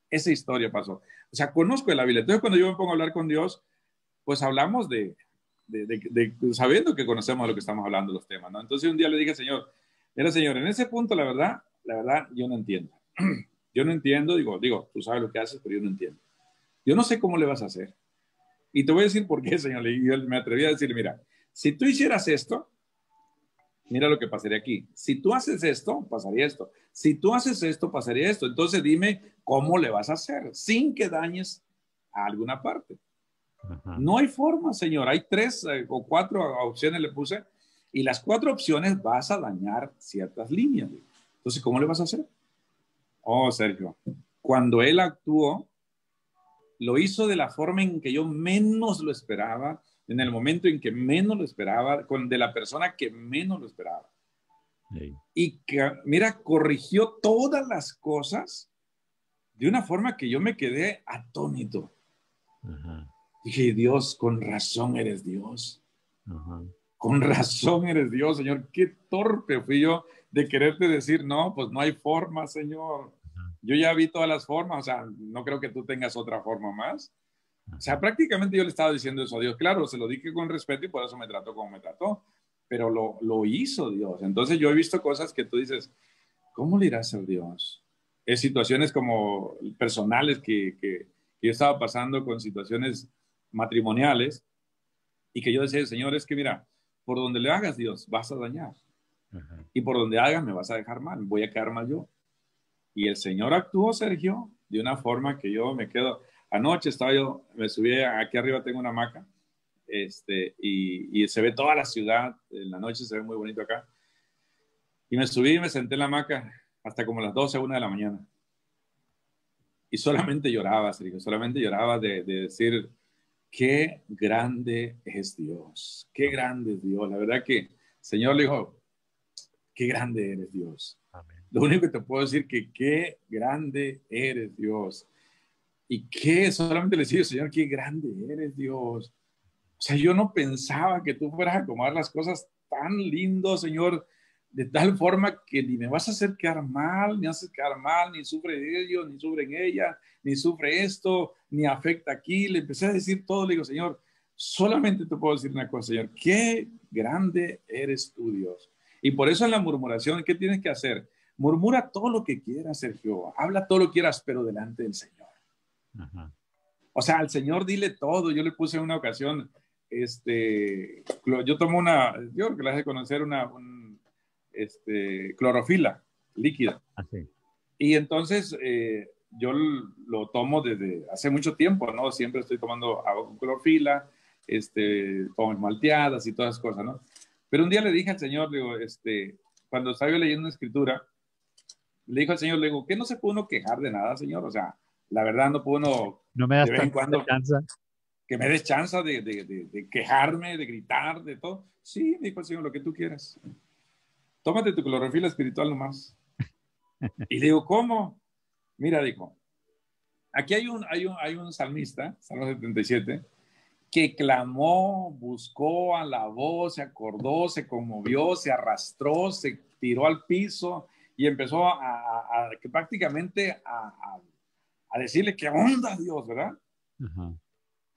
S3: Esa historia pasó. O sea, conozco de la Biblia. Entonces, cuando yo me pongo a hablar con Dios, pues hablamos sabiendo que conocemos de lo que estamos hablando, los temas, ¿no? Entonces, un día le dije, Señor, mira, Señor, en ese punto, la verdad, yo no entiendo. Yo no entiendo, digo, tú sabes lo que haces, pero yo no entiendo. Yo no sé cómo le vas a hacer. Y te voy a decir por qué, Señor. Y yo me atreví a decir, mira, si tú hicieras esto, mira lo que pasaría aquí. Si tú haces esto, pasaría esto. Si tú haces esto, pasaría esto. Entonces dime cómo le vas a hacer sin que dañes a alguna parte.
S1: Ajá.
S3: No hay forma, Señor. Hay 3 o 4 opciones le puse y las 4 opciones vas a dañar ciertas líneas. Entonces, ¿cómo le vas a hacer? Oh, Sergio, cuando él actuó, lo hizo de la forma en que yo menos lo esperaba, en el momento en que menos lo esperaba, de la persona que menos lo esperaba.
S1: Sí.
S3: Y que, mira, corrigió todas las cosas de una forma que yo me quedé atónito.
S1: Ajá.
S3: Dije, Dios, con razón eres Dios.
S1: Ajá.
S3: Con razón eres Dios, Señor. Qué torpe fui yo de quererte decir, no, pues no hay forma, Señor. Yo ya vi todas las formas, o sea, no creo que tú tengas otra forma más. O sea, prácticamente yo le estaba diciendo eso a Dios. Claro, se lo dije con respeto y por eso me trató como me trató, pero lo hizo Dios. Entonces yo he visto cosas que tú dices, ¿cómo le irá a hacer Dios? Es situaciones como personales que yo estaba pasando con situaciones matrimoniales y que yo decía, Señor, es que mira, por donde le hagas Dios, vas a dañar.
S1: Ajá.
S3: Y por donde hagas me vas a dejar mal, voy a quedar mal yo. Y el Señor actuó, Sergio, de una forma que yo me quedo. Anoche estaba yo, me subí, aquí arriba tengo una hamaca, y se ve toda la ciudad, en la noche se ve muy bonito acá. Y me subí y me senté en la hamaca hasta como las 12, 1 de la mañana. Y solamente lloraba, Sergio, solamente lloraba de decir, qué grande es Dios, qué grande es Dios. La verdad que el Señor le dijo, qué grande eres Dios.
S1: Amén.
S3: Lo único que te puedo decir que qué grande eres Dios. Y que solamente le decía, Señor, qué grande eres Dios. O sea, yo no pensaba que tú fueras a acomodar las cosas tan lindo, Señor, de tal forma que ni me vas a hacer quedar mal, ni haces quedar mal, ni sufre ellos, ni sufre en ella, ni sufre esto, ni afecta aquí. Le empecé a decir todo, le digo, Señor, solamente te puedo decir una cosa, Señor, qué grande eres tú, Dios. Y por eso en la murmuración, ¿qué tienes que hacer? Murmura todo lo que quieras, Sergio. Habla todo lo que quieras, pero delante del Señor.
S1: Ajá.
S3: O sea, al Señor dile todo. Yo le puse en una ocasión, yo tomo yo creo que la has de conocer, clorofila líquida.
S1: Así.
S3: Y entonces yo lo tomo desde hace mucho tiempo, ¿no? Siempre estoy tomando agua con clorofila, tomo malteadas y todas esas cosas, ¿no? Pero un día le dije al Señor, digo, cuando estaba yo leyendo una escritura, le dijo al Señor, le digo, ¿qué no se puede uno quejar de nada, Señor? O sea, la verdad no puede uno
S1: No me
S3: de
S1: das
S3: vez en
S1: tanta
S3: cuando
S1: chance.
S3: que me des chance de quejarme, de gritar, de todo. Sí, me dijo el Señor, lo que tú quieras. Tómate tu clorofila espiritual nomás. Y le digo, ¿cómo? Mira, dijo, aquí hay un salmista, Salmo 77, que clamó, buscó, alabó, se acordó, se conmovió, se arrastró, se tiró al piso y empezó que prácticamente a decirle, ¿qué onda, Dios, verdad?
S1: Ajá.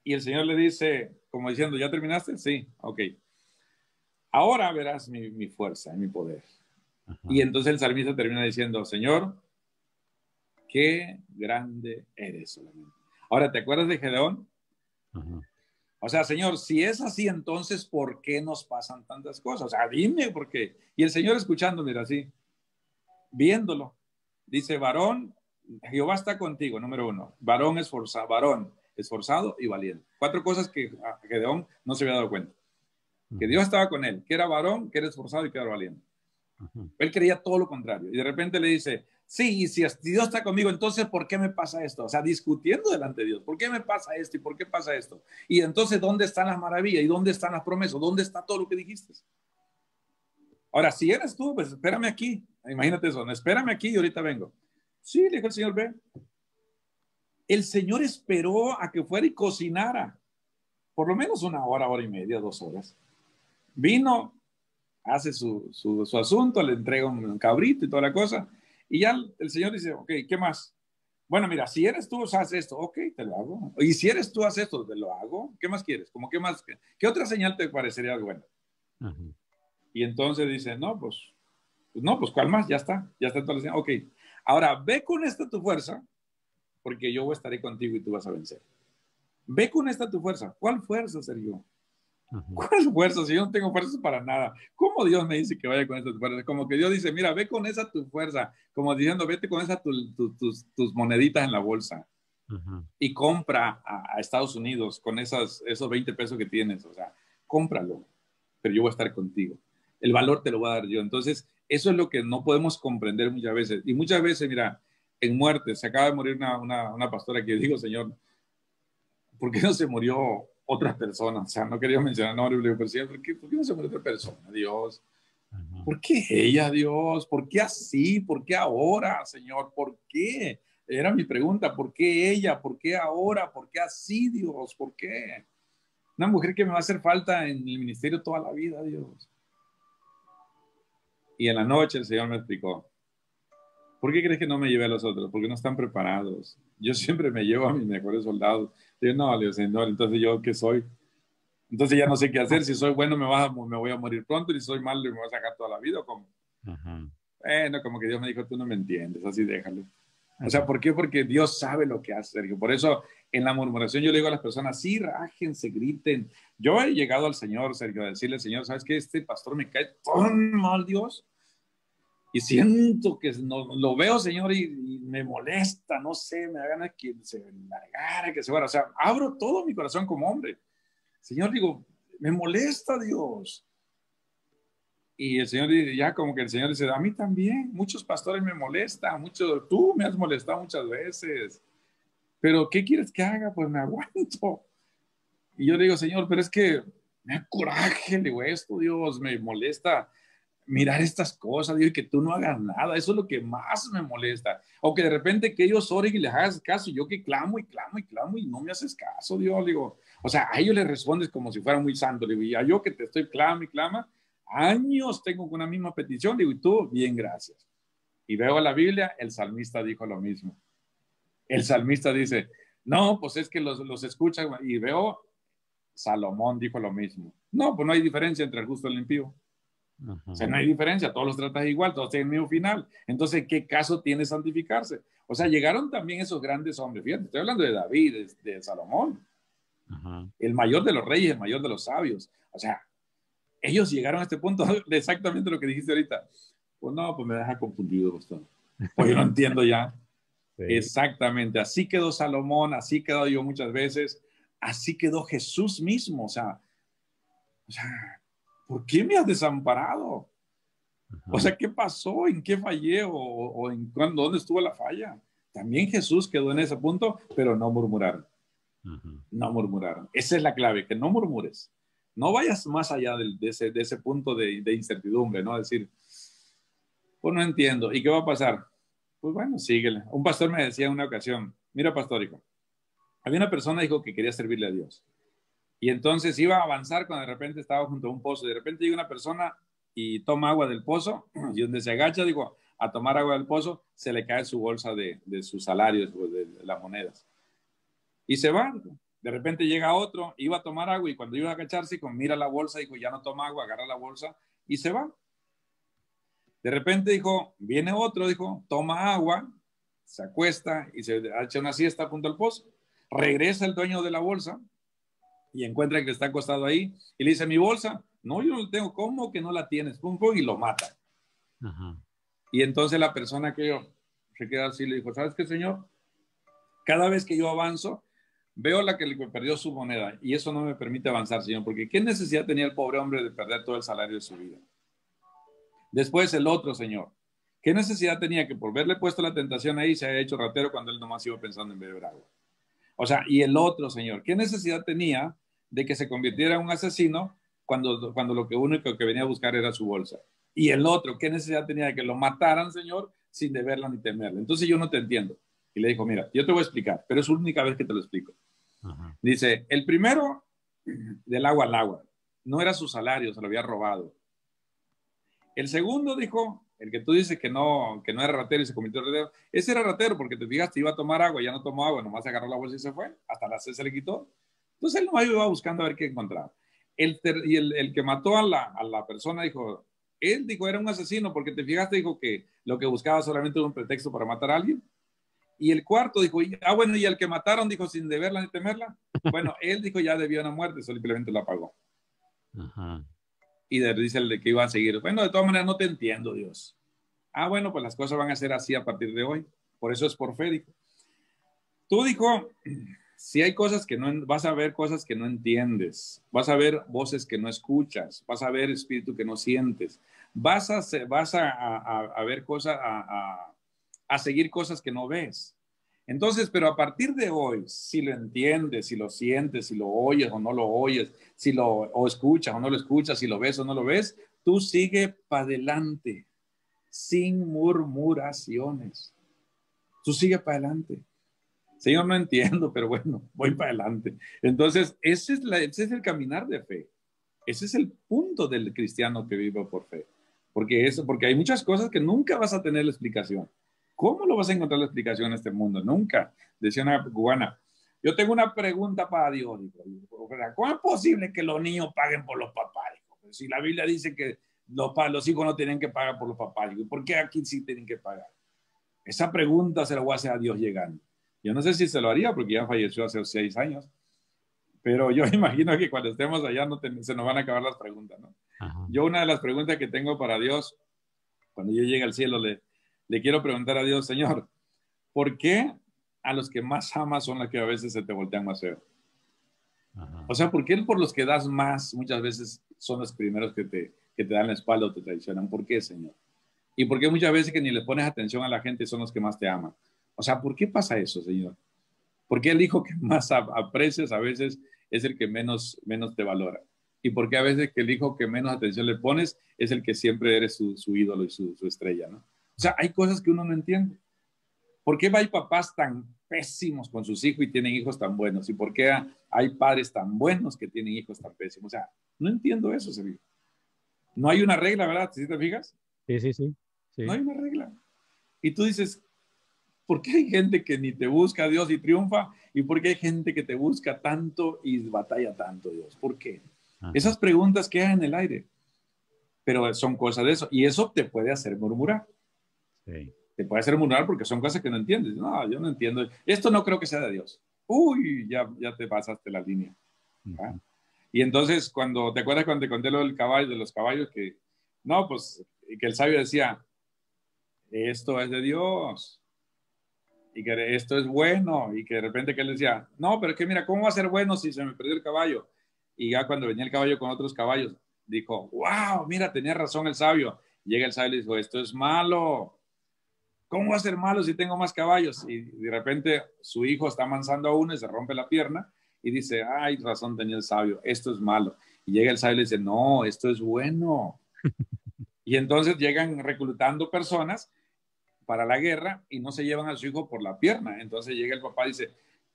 S3: Y el Señor le dice, como diciendo, ¿ya terminaste? Sí, ok. Ahora verás mi fuerza y mi poder.
S1: Ajá.
S3: Y entonces el salmista termina diciendo, Señor, qué grande eres solamente. Ahora, ¿te acuerdas de Gedeón?
S1: Ajá.
S3: O sea, Señor, si es así, entonces, ¿por qué nos pasan tantas cosas? O sea, dime por qué. Y el Señor escuchando, mira, así, viéndolo, dice, varón, Jehová está contigo, número 1. Varón esforzado y valiente. 4 cosas que Gedeón no se había dado cuenta. Que Dios estaba con él, que era varón, que era esforzado y que era valiente.
S1: Ajá.
S3: Él creía todo lo contrario. Y de repente le dice, sí, y si Dios está conmigo, entonces, ¿por qué me pasa esto? O sea, discutiendo delante de Dios, ¿por qué me pasa esto y por qué pasa esto? Y entonces, ¿dónde están las maravillas? ¿Y dónde están las promesas? ¿Dónde está todo lo que dijiste? Ahora, si eres tú, pues espérame aquí. Imagínate eso, espérame aquí y ahorita vengo. Sí, le dijo el Señor, ve. El Señor esperó a que fuera y cocinara. Por lo menos una hora, hora y media, 2 horas. Vino, hace su asunto, le entrega un cabrito y toda la cosa. Y ya el Señor dice, ok, ¿qué más? Bueno, mira, si eres tú, haz esto. Ok, te lo hago. Y si eres tú, haz esto, te lo hago. ¿Qué más quieres? ¿Cómo qué más? ¿Qué otra señal te parecería buena?
S1: Ujú.
S3: Y entonces dice, no, pues ¿cuál más? Ya está toda la señal. Ok, ahora ve con esta tu fuerza, porque yo estaré contigo y tú vas a vencer. Ve con esta tu fuerza. ¿Cuál fuerza, Sergio?
S1: Ujú.
S3: ¿Cuál fuerza? Si yo no tengo fuerzas para nada. ¿Cómo Dios me dice que vaya con esta tu fuerza? Como que Dios dice, mira, ve con esa tu fuerza. Como diciendo, vete con esa tus moneditas en la bolsa
S1: Ujú.
S3: y compra a Estados Unidos con esos 20 pesos que tienes. O sea, cómpralo, pero yo voy a estar contigo. El valor te lo voy a dar yo. Entonces, eso es lo que no podemos comprender muchas veces. Y muchas veces, mira, en muerte, se acaba de morir una pastora que yo digo, Señor, ¿por qué no se murió otra persona? O sea, no quería mencionar nombres, pero sí, ¿por qué no se murió otra persona, Dios?
S1: Ujú.
S3: ¿Por qué ella, Dios? ¿Por qué así? ¿Por qué ahora, Señor? ¿Por qué? Era mi pregunta, ¿por qué ella? ¿Por qué ahora? ¿Por qué así, Dios? ¿Por qué? Una mujer que me va a hacer falta en el ministerio toda la vida, Dios. Y en la noche el Señor me explicó, ¿por qué crees que no me llevé a los otros? Porque no están preparados. Yo siempre me llevo a mis mejores soldados. Yo no, Dios, Señor, entonces yo qué soy. Entonces ya no sé qué hacer. Si soy bueno, me voy a morir pronto. Y si soy malo, me voy a sacar toda la vida. Como,
S1: Ujú.
S3: bueno, como que Dios me dijo, tú no me entiendes, así déjalo. O sea,
S1: Así.
S3: ¿por qué? Porque Dios sabe lo que hace, Sergio. Por eso en la murmuración yo le digo a las personas, sí, rájense, griten. Yo he llegado al Señor, Sergio, a decirle al Señor, ¿sabes qué? Este pastor me cae tan mal, Dios. Y siento que no, lo veo, Señor, y me molesta, no sé, me da ganas que se largara, que se fuera. O sea, abro todo mi corazón como hombre. Señor, digo, me molesta, Dios. Y el Señor dice, ya como que el Señor dice, a mí también, muchos pastores me molestan, tú me has molestado muchas veces, pero ¿qué quieres que haga? Pues me aguanto. Y yo le digo, Señor, pero es que me da coraje, le digo esto, Dios, me molesta mirar estas cosas, Dios, y que tú no hagas nada, eso es lo que más me molesta. O que de repente que ellos oren y les hagas caso, y yo que clamo y clamo y clamo y no me haces caso, Dios, digo, o sea, a ellos les respondes como si fuera muy santo, digo, y a yo que te estoy clama y clama, años tengo con una misma petición, digo, y tú, bien, gracias. Y veo la Biblia, el salmista dijo lo mismo. El salmista dice, no, pues es que los escucha, y veo, Salomón dijo lo mismo. No, pues no hay diferencia entre el justo y el impío. O sea,
S1: Ujú.
S3: no hay diferencia, todos los tratas igual, todos tienen el mismo final. Entonces, ¿qué caso tiene santificarse? O sea, llegaron también esos grandes hombres. Fíjate, estoy hablando de David, de Salomón,
S1: Ujú.
S3: el mayor de los reyes, el mayor de los sabios. O sea, ellos llegaron a este punto de exactamente lo que dijiste ahorita. Pues no, pues me deja confundido, pastor. Pues yo no entiendo ya.
S1: Sí.
S3: Exactamente, así quedó Salomón, así quedó yo muchas veces, así quedó Jesús mismo. O sea, ¿por qué me has desamparado? O
S1: Ujú.
S3: sea, ¿qué pasó? ¿En qué fallé? ¿O en dónde estuvo la falla? También Jesús quedó en ese punto, pero no murmuraron.
S1: Ujú.
S3: No murmuraron. Esa es la clave, que no murmures. No vayas más allá de ese punto de incertidumbre, ¿no? Decir, pues no entiendo. ¿Y qué va a pasar? Pues bueno, síguele. Un pastor me decía en una ocasión, mira, pastórico, había una persona dijo que quería servirle a Dios. Y entonces iba a avanzar cuando de repente estaba junto a un pozo. De repente llega una persona y toma agua del pozo y donde se agacha, digo, a tomar agua del pozo, se le cae su bolsa de su salario, de las monedas. Y se va. De repente llega otro, iba a tomar agua y cuando iba a agacharse, mira la bolsa, dijo, ya no toma agua, agarra la bolsa y se va. De repente dijo, viene otro, dijo, toma agua, se acuesta y se echa una siesta junto al pozo. Regresa el dueño de la bolsa y encuentra que está acostado ahí y le dice, mi bolsa, no, yo no la tengo, ¿cómo que no la tienes? Pum, pum, y lo mata.
S1: Ujú.
S3: Y entonces la persona que yo se queda así, le dijo, ¿sabes qué, señor? Cada vez que yo avanzo, veo la que le perdió su moneda y eso no me permite avanzar, señor, porque ¿qué necesidad tenía el pobre hombre de perder todo el salario de su vida? Después el otro, señor, ¿qué necesidad tenía que por verle puesto la tentación ahí se haya hecho ratero cuando él nomás iba pensando en beber agua? O sea, y el otro, señor, ¿qué necesidad tenía de que se convirtiera en un asesino cuando lo que único que venía a buscar era su bolsa? Y el otro, ¿qué necesidad tenía de que lo mataran, señor, sin deberla ni temerla? Entonces yo no te entiendo. Y le dijo, mira, yo te voy a explicar, pero es la única vez que te lo explico.
S1: Ajá.
S3: Dice, el primero, del agua al agua, no era su salario, se lo había robado. El segundo, dijo, el que tú dices que no era ratero y se convirtió en ratero, ese era ratero porque te fijaste, iba a tomar agua, ya no tomó agua, nomás agarró la bolsa y se fue, hasta la sed se le quitó. Entonces él nomás iba buscando a ver qué encontraba. El que mató a la persona dijo, él dijo, era un asesino porque te fijaste, dijo que lo que buscaba solamente era un pretexto para matar a alguien. Y el cuarto dijo, bueno, y el que mataron, dijo, sin deberla ni temerla, bueno, él dijo, ya debió una muerte, simplemente la pagó.
S1: Ajá.
S3: Y dice el de que iba a seguir, bueno, de todas maneras no te entiendo, Dios. Ah, bueno, pues las cosas van a ser así a partir de hoy. Por eso es por fe, dijo. Tú, dijo, si hay cosas que no, vas a ver cosas que no entiendes, vas a ver voces que no escuchas, vas a ver espíritu que no sientes, vas a ver cosas, a seguir cosas que no ves. Entonces, pero a partir de hoy, si lo entiendes, si lo sientes, si lo oyes o no lo oyes, si o escuchas o no lo escuchas, si lo ves o no lo ves, tú sigue para adelante, sin murmuraciones. Tú sigue para adelante. Señor, no entiendo, pero bueno, voy para adelante. Entonces, ese es el caminar de fe. Ese es el punto del cristiano que vive por fe. Porque hay muchas cosas que nunca vas a tener la explicación. ¿Cómo lo vas a encontrar la explicación en este mundo? Nunca. Decía una cubana, yo tengo una pregunta para Dios. ¿Cómo es posible que los niños paguen por los papás? Si la Biblia dice que los hijos no tienen que pagar por los papás, ¿por qué aquí sí tienen que pagar? Esa pregunta se la voy a hacer a Dios llegando. Yo no sé si se lo haría porque ya falleció hace 6 años, pero yo imagino que cuando estemos allá se nos van a acabar las preguntas, ¿no?
S1: Ajá.
S3: Yo una de las preguntas que tengo para Dios, cuando yo llegue al cielo, le quiero preguntar a Dios, Señor, ¿por qué a los que más amas son los que a veces se te voltean más feo?
S1: Ajá.
S3: O sea, ¿por qué por los que das más muchas veces son los primeros que te dan la espalda o te traicionan? ¿Por qué, Señor? ¿Y por qué muchas veces que ni le pones atención a la gente son los que más te aman? O sea, ¿por qué pasa eso, Señor? ¿Por qué el hijo que más aprecias a veces es el que menos te valora? ¿Y por qué a veces que el hijo que menos atención le pones es el que siempre eres su ídolo y su estrella, ¿no? O sea, hay cosas que uno no entiende. ¿Por qué hay papás tan pésimos con sus hijos y tienen hijos tan buenos? ¿Y por qué hay padres tan buenos que tienen hijos tan pésimos? O sea, no entiendo eso, Sergio. No hay una regla, ¿verdad? ¿Sí te fijas?
S1: Sí, sí, sí.
S3: No
S1: Sí.
S3: hay una regla. Y tú dices, ¿por qué hay gente que ni te busca a Dios y triunfa? ¿Y por qué hay gente que te busca tanto y batalla tanto, Dios? ¿Por qué?
S1: Ajá.
S3: Esas preguntas quedan en el aire, pero son cosas de eso. Y eso te puede hacer murmurar.
S1: Sí.
S3: Te puede hacer murmurar porque son cosas que no entiendes. No, yo no entiendo. Esto no creo que sea de Dios. Uy, ya te pasaste la línea. ¿Ah?
S1: Ujú.
S3: Y entonces, ¿te acuerdas cuando te conté lo del caballo, de los caballos? No, pues, que el sabio decía, esto es de Dios. Y que esto es bueno, y que de repente que él decía, no, pero es que mira, ¿cómo va a ser bueno si se me perdió el caballo? Y ya cuando venía el caballo con otros caballos, dijo, wow, mira, tenía razón el sabio. Llega el sabio y le dijo, esto es malo. ¿Cómo va a ser malo si tengo más caballos? Y de repente su hijo está amansando a uno y se rompe la pierna y dice, ay, razón tenía el sabio, esto es malo. Y llega el sabio y le dice, no, esto es bueno. Y entonces llegan reclutando personas para la guerra y no se llevan a su hijo por la pierna. Entonces llega el papá y dice,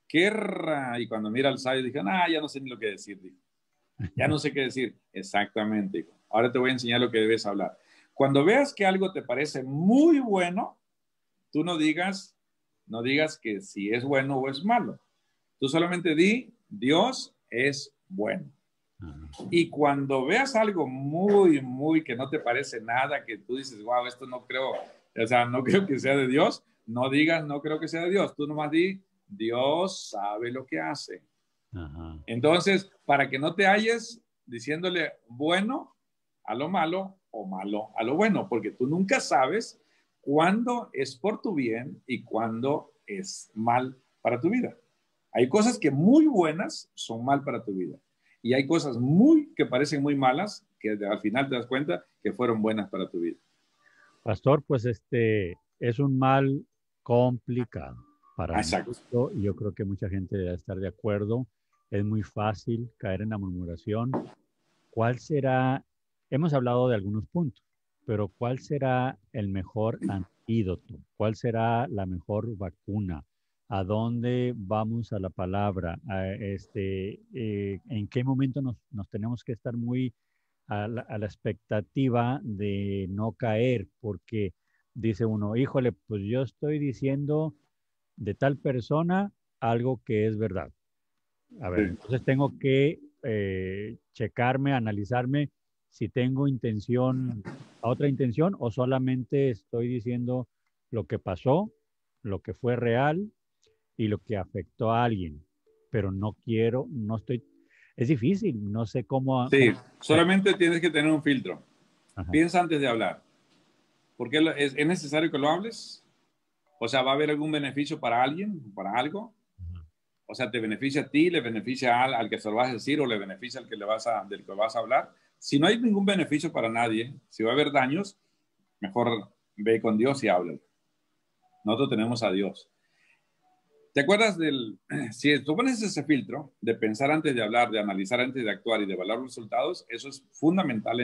S3: guerra. Y cuando mira al sabio, dice, ya no sé ni lo que decir. Dijo. Ya no sé qué decir. Exactamente. Dijo. Ahora te voy a enseñar lo que debes hablar. Cuando veas que algo te parece muy bueno, tú no digas que si es bueno o es malo. Tú solamente di, Dios es bueno.
S1: Ajá.
S3: Y cuando veas algo muy, muy que no te parece nada, que tú dices, wow, esto no creo, o sea, no creo que sea de Dios, no digas, no creo que sea de Dios. Tú nomás di, Dios sabe lo que hace.
S1: Ajá.
S3: Entonces, para que no te halles diciéndole bueno a lo malo o malo a lo bueno, porque tú nunca sabes cuándo es por tu bien y cuándo es mal para tu vida. Hay cosas que muy buenas son mal para tu vida. Y hay cosas que parecen muy malas que al final te das cuenta que fueron buenas para tu vida.
S1: Pastor, pues es un mal complicado para mi
S3: Exacto.
S1: gusto y yo creo que mucha gente debe estar de acuerdo. Es muy fácil caer en la murmuración. ¿Cuál será? Hemos hablado de algunos puntos, pero ¿cuál será el mejor antídoto? ¿Cuál será la mejor vacuna? ¿A dónde vamos a la palabra? ¿En qué momento nos tenemos que estar muy a la expectativa de no caer? Porque dice uno, híjole, pues yo estoy diciendo de tal persona algo que es verdad. A ver,
S3: Sí.
S1: entonces tengo que checarme, analizarme si tengo intención, otra intención, o solamente estoy diciendo lo que pasó, lo que fue real y lo que afectó a alguien. Pero no quiero, no estoy, es difícil, no sé
S3: Sí, solamente tienes que tener un filtro.
S1: Ajá,
S3: Piensa antes de hablar. ¿Porque es necesario que lo hables? O sea, ¿va a haber algún beneficio para alguien, para algo?
S1: ajá.
S3: O sea, ¿te beneficia a ti, le beneficia al que se lo vas a decir o le beneficia al que del que vas a hablar? Si no hay ningún beneficio para nadie, si va a haber daños, mejor ve con Dios y habla. Nosotros tenemos a Dios. ¿Te acuerdas si tú pones ese filtro de pensar antes de hablar, de analizar antes de actuar y de evaluar los resultados? Eso es fundamental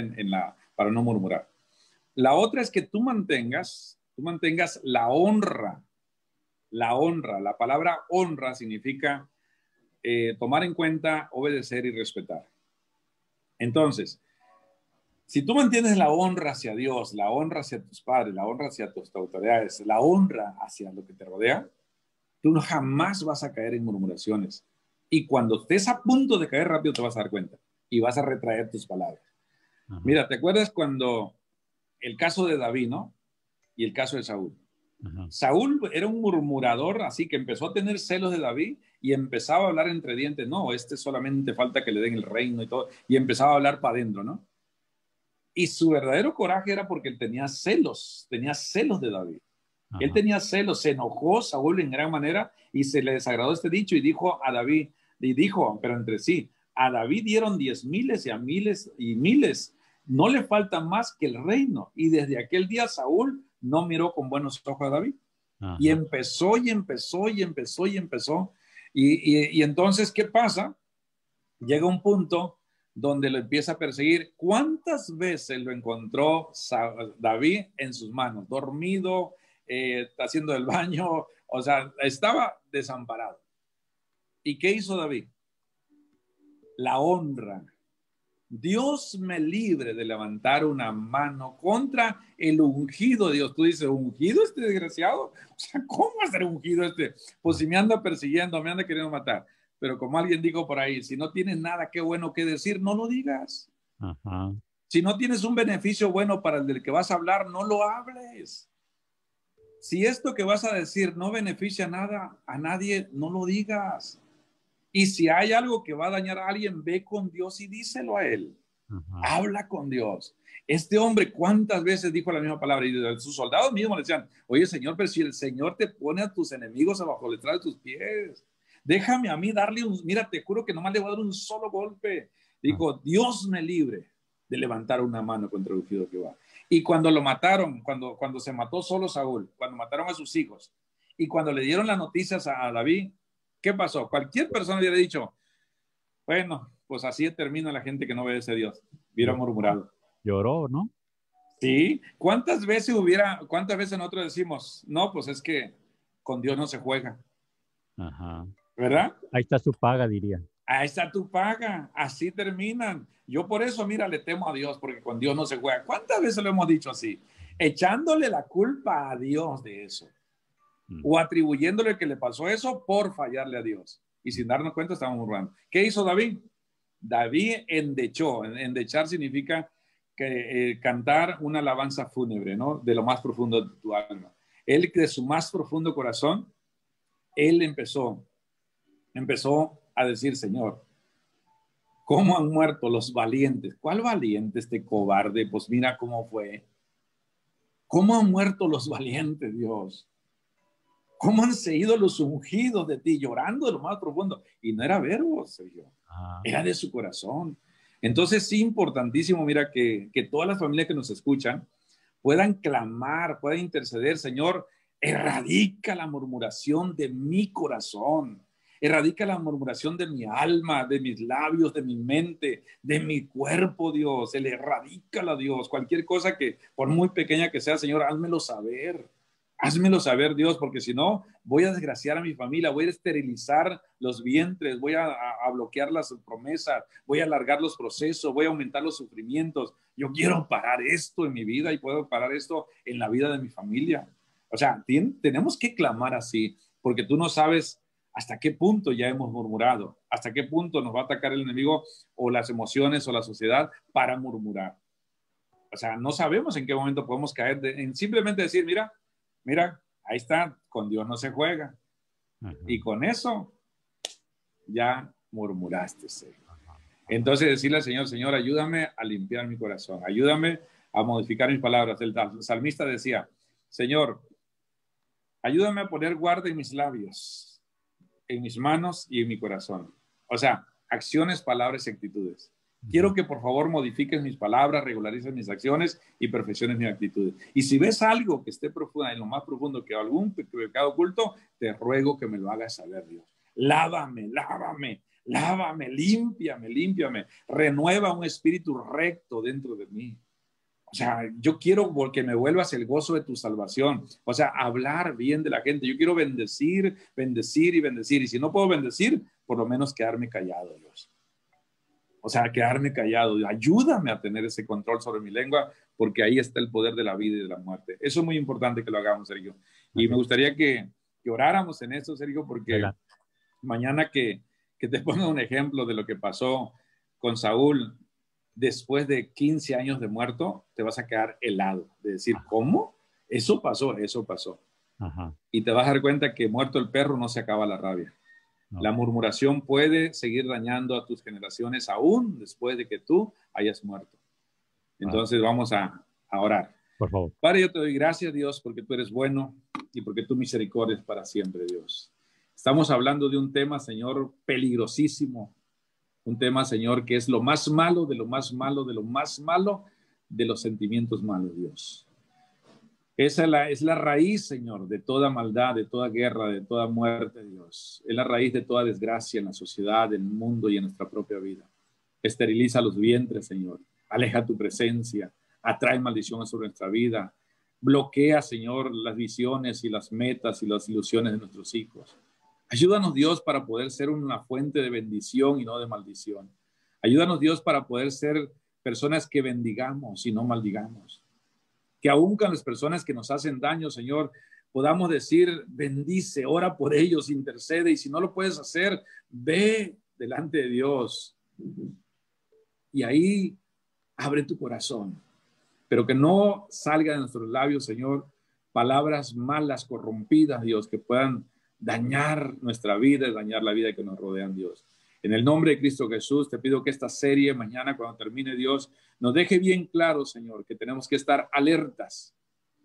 S3: para no murmurar. La otra es que tú mantengas la honra. La honra, la palabra honra significa tomar en cuenta, obedecer y respetar. Entonces, si tú mantienes la honra hacia Dios, la honra hacia tus padres, la honra hacia tus autoridades, la honra hacia lo que te rodea, tú jamás vas a caer en murmuraciones. Y cuando estés a punto de caer rápido te vas a dar cuenta y vas a retraer tus palabras.
S1: Ajá,
S3: Mira, ¿te acuerdas cuando el caso de David, ¿no? Y el caso de Saúl?
S1: ajá.
S3: Saúl era un murmurador, así que empezó a tener celos de David y empezaba a hablar entre dientes. No, solamente falta que le den el reino y todo. Y empezaba a hablar para adentro, ¿no? Y su verdadero coraje era porque él tenía celos de David. Él
S1: Ajá.
S3: tenía celos, se enojó Saúl en gran manera y se le desagradó este dicho y dijo a David, y dijo, pero entre sí, a David dieron 10,000 y a miles y miles. No le falta más que el reino. Y desde aquel día Saúl no miró con buenos ojos a David. Y
S1: Ajá.
S3: empezó y empezó y empezó y empezó. Y entonces, ¿qué pasa? Llega un punto donde lo empieza a perseguir. ¿Cuántas veces lo encontró David en sus manos? Dormido, haciendo el baño, o sea, estaba desamparado. ¿Y qué hizo David? La honra. Dios me libre de levantar una mano contra el ungido de Dios. Tú dices, ¿ungido este desgraciado? O sea, ¿cómo va a ser ungido este? Pues si me anda persiguiendo, me anda queriendo matar. Pero como alguien dijo por ahí, si no tienes nada qué bueno que decir, no lo digas.
S1: Ajá.
S3: Si no tienes un beneficio bueno para el del que vas a hablar, no lo hables. Si esto que vas a decir no beneficia nada a nadie, no lo digas. Y si hay algo que va a dañar a alguien, ve con Dios y díselo a él.
S1: Ajá.
S3: Habla con Dios. Este hombre, ¿cuántas veces dijo la misma palabra? Y sus soldados mismos le decían, oye Señor, pero si el Señor te pone a tus enemigos abajo detrás de tus pies, déjame a mí darle mira, te juro que nomás le voy a dar un solo golpe.
S1: Ajá.
S3: Dijo, Dios me libre de levantar una mano contra el ungido que va. Y cuando lo mataron, cuando se mató solo Saúl, cuando mataron a sus hijos, y cuando le dieron las noticias a David, ¿qué pasó? Cualquier persona hubiera dicho, bueno, pues así termina la gente que no obedece a Dios. Hubiera
S1: Lloró,
S3: murmurado.
S1: lloró, ¿no?
S3: Sí, cuántas veces nosotros decimos, no, pues es que con Dios no se juega,
S1: Ajá.
S3: ¿verdad?
S1: Ahí está su paga, diría.
S3: Ahí está tu paga, así terminan. Yo por eso, mira, le temo a Dios, porque con Dios no se juega. ¿Cuántas veces lo hemos dicho así? Echándole la culpa a Dios de eso,
S1: Mm.
S3: o atribuyéndole que le pasó eso por fallarle a Dios. Y sin darnos cuenta, estamos murmurando. ¿Qué hizo David? David endechó. Endechar significa cantar una alabanza fúnebre, ¿no? De lo más profundo de tu alma. Él, de su más profundo corazón, él empezó a decir, Señor, ¿cómo han muerto los valientes? ¿Cuál valiente este cobarde? Pues mira cómo fue. ¿Cómo han muerto los valientes, Dios? ¿Cómo han seguido los ungidos de ti, llorando de lo más profundo? Y no era verbo, Sergio,
S1: Ajá.
S3: era de su corazón. Entonces, sí, importantísimo, mira, que todas las familias que nos escuchan puedan clamar, puedan interceder, Señor, erradica la murmuración de mi corazón, erradica la murmuración de mi alma, de mis labios, de mi mente, de mi cuerpo, Dios, el erradícala, Dios, cualquier cosa que, por muy pequeña que sea, Señor, házmelo saber. Házmelo saber, Dios, porque si no, voy a desgraciar a mi familia, voy a esterilizar los vientres, voy a bloquear las promesas, voy a alargar los procesos, voy a aumentar los sufrimientos. Yo quiero parar esto en mi vida y puedo parar esto en la vida de mi familia. O sea, tenemos que clamar así, porque tú no sabes hasta qué punto ya hemos murmurado, hasta qué punto nos va a atacar el enemigo o las emociones o la sociedad para murmurar. O sea, no sabemos en qué momento podemos caer en simplemente decir, mira, ahí está, con Dios no se juega. Ajá. Y con eso ya murmuraste. Entonces decirle al Señor, Señor, ayúdame a limpiar mi corazón, ayúdame a modificar mis palabras. El salmista decía, Señor, ayúdame a poner guarda en mis labios, en mis manos y en mi corazón. O sea, acciones, palabras y actitudes. Quiero que por favor modifiques mis palabras, regularices mis acciones y perfecciones mis actitudes. Y si ves algo que esté profundo, en lo más profundo, que algún pecado oculto, te ruego que me lo hagas saber, Dios. Lávame, límpiame. Renueva un espíritu recto dentro de mí. O sea, yo quiero que me vuelvas el gozo de tu salvación. O sea, hablar bien de la gente. Yo quiero bendecir. Y si no puedo bendecir, por lo menos quedarme callado, Dios. O sea, quedarme callado. Ayúdame a tener ese control sobre mi lengua, porque ahí está el poder de la vida y de la muerte. Eso es muy importante que lo hagamos, Sergio. Y me gustaría que oráramos en eso, Sergio, porque mañana que te ponga un ejemplo de lo que pasó con Saúl después de 15 años de muerto, te vas a quedar helado de decir, ¿cómo? Eso pasó. Ajá. Y te vas a dar cuenta que muerto el perro no se acaba la rabia. No. La murmuración puede seguir dañando a tus generaciones aún después de que tú hayas muerto. Entonces vamos a orar.
S1: Por favor.
S3: Padre, yo te doy gracias, Dios, porque tú eres bueno y porque tu misericordia es para siempre, Dios. Estamos hablando de un tema, Señor, peligrosísimo. Un tema, Señor, que es lo más malo de lo más malo de lo más malo de los sentimientos malos, Dios. Esa es la raíz, Señor, de toda maldad, de toda guerra, de toda muerte, Dios. Es la raíz de toda desgracia en la sociedad, en el mundo y en nuestra propia vida. Esteriliza los vientres, Señor. Aleja tu presencia. Atrae maldiciones sobre nuestra vida. Bloquea, Señor, las visiones y las metas y las ilusiones de nuestros hijos. Ayúdanos, Dios, para poder ser una fuente de bendición y no de maldición. Ayúdanos, Dios, para poder ser personas que bendigamos y no maldigamos. Que aún con las personas que nos hacen daño, Señor, podamos decir, bendice, ora por ellos, intercede, y si no lo puedes hacer, ve delante de Dios. Y ahí abre tu corazón. Pero que no salga de nuestros labios, Señor, palabras malas, corrompidas, Dios, que puedan dañar nuestra vida y dañar la vida que nos rodean, Dios. En el nombre de Cristo Jesús, te pido que esta serie mañana, cuando termine, Dios, nos deje bien claro, Señor, que tenemos que estar alertas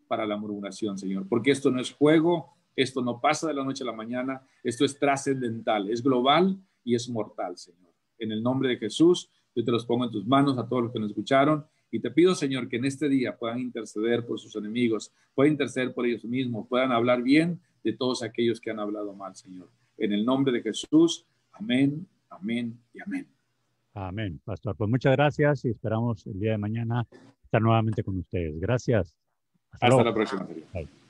S3: para la murmuración, Señor, porque esto no es juego, esto no pasa de la noche a la mañana, esto es trascendental, es global y es mortal, Señor. En el nombre de Jesús, yo te los pongo en tus manos a todos los que nos escucharon y te pido, Señor, que en este día puedan interceder por sus enemigos, puedan interceder por ellos mismos, puedan hablar bien de todos aquellos que han hablado mal, Señor. En el nombre de Jesús, amén. Amén y amén.
S1: Amén, pastor. Pues muchas gracias y esperamos el día de mañana estar nuevamente con ustedes. Gracias.
S3: Hasta la próxima.
S1: Bye.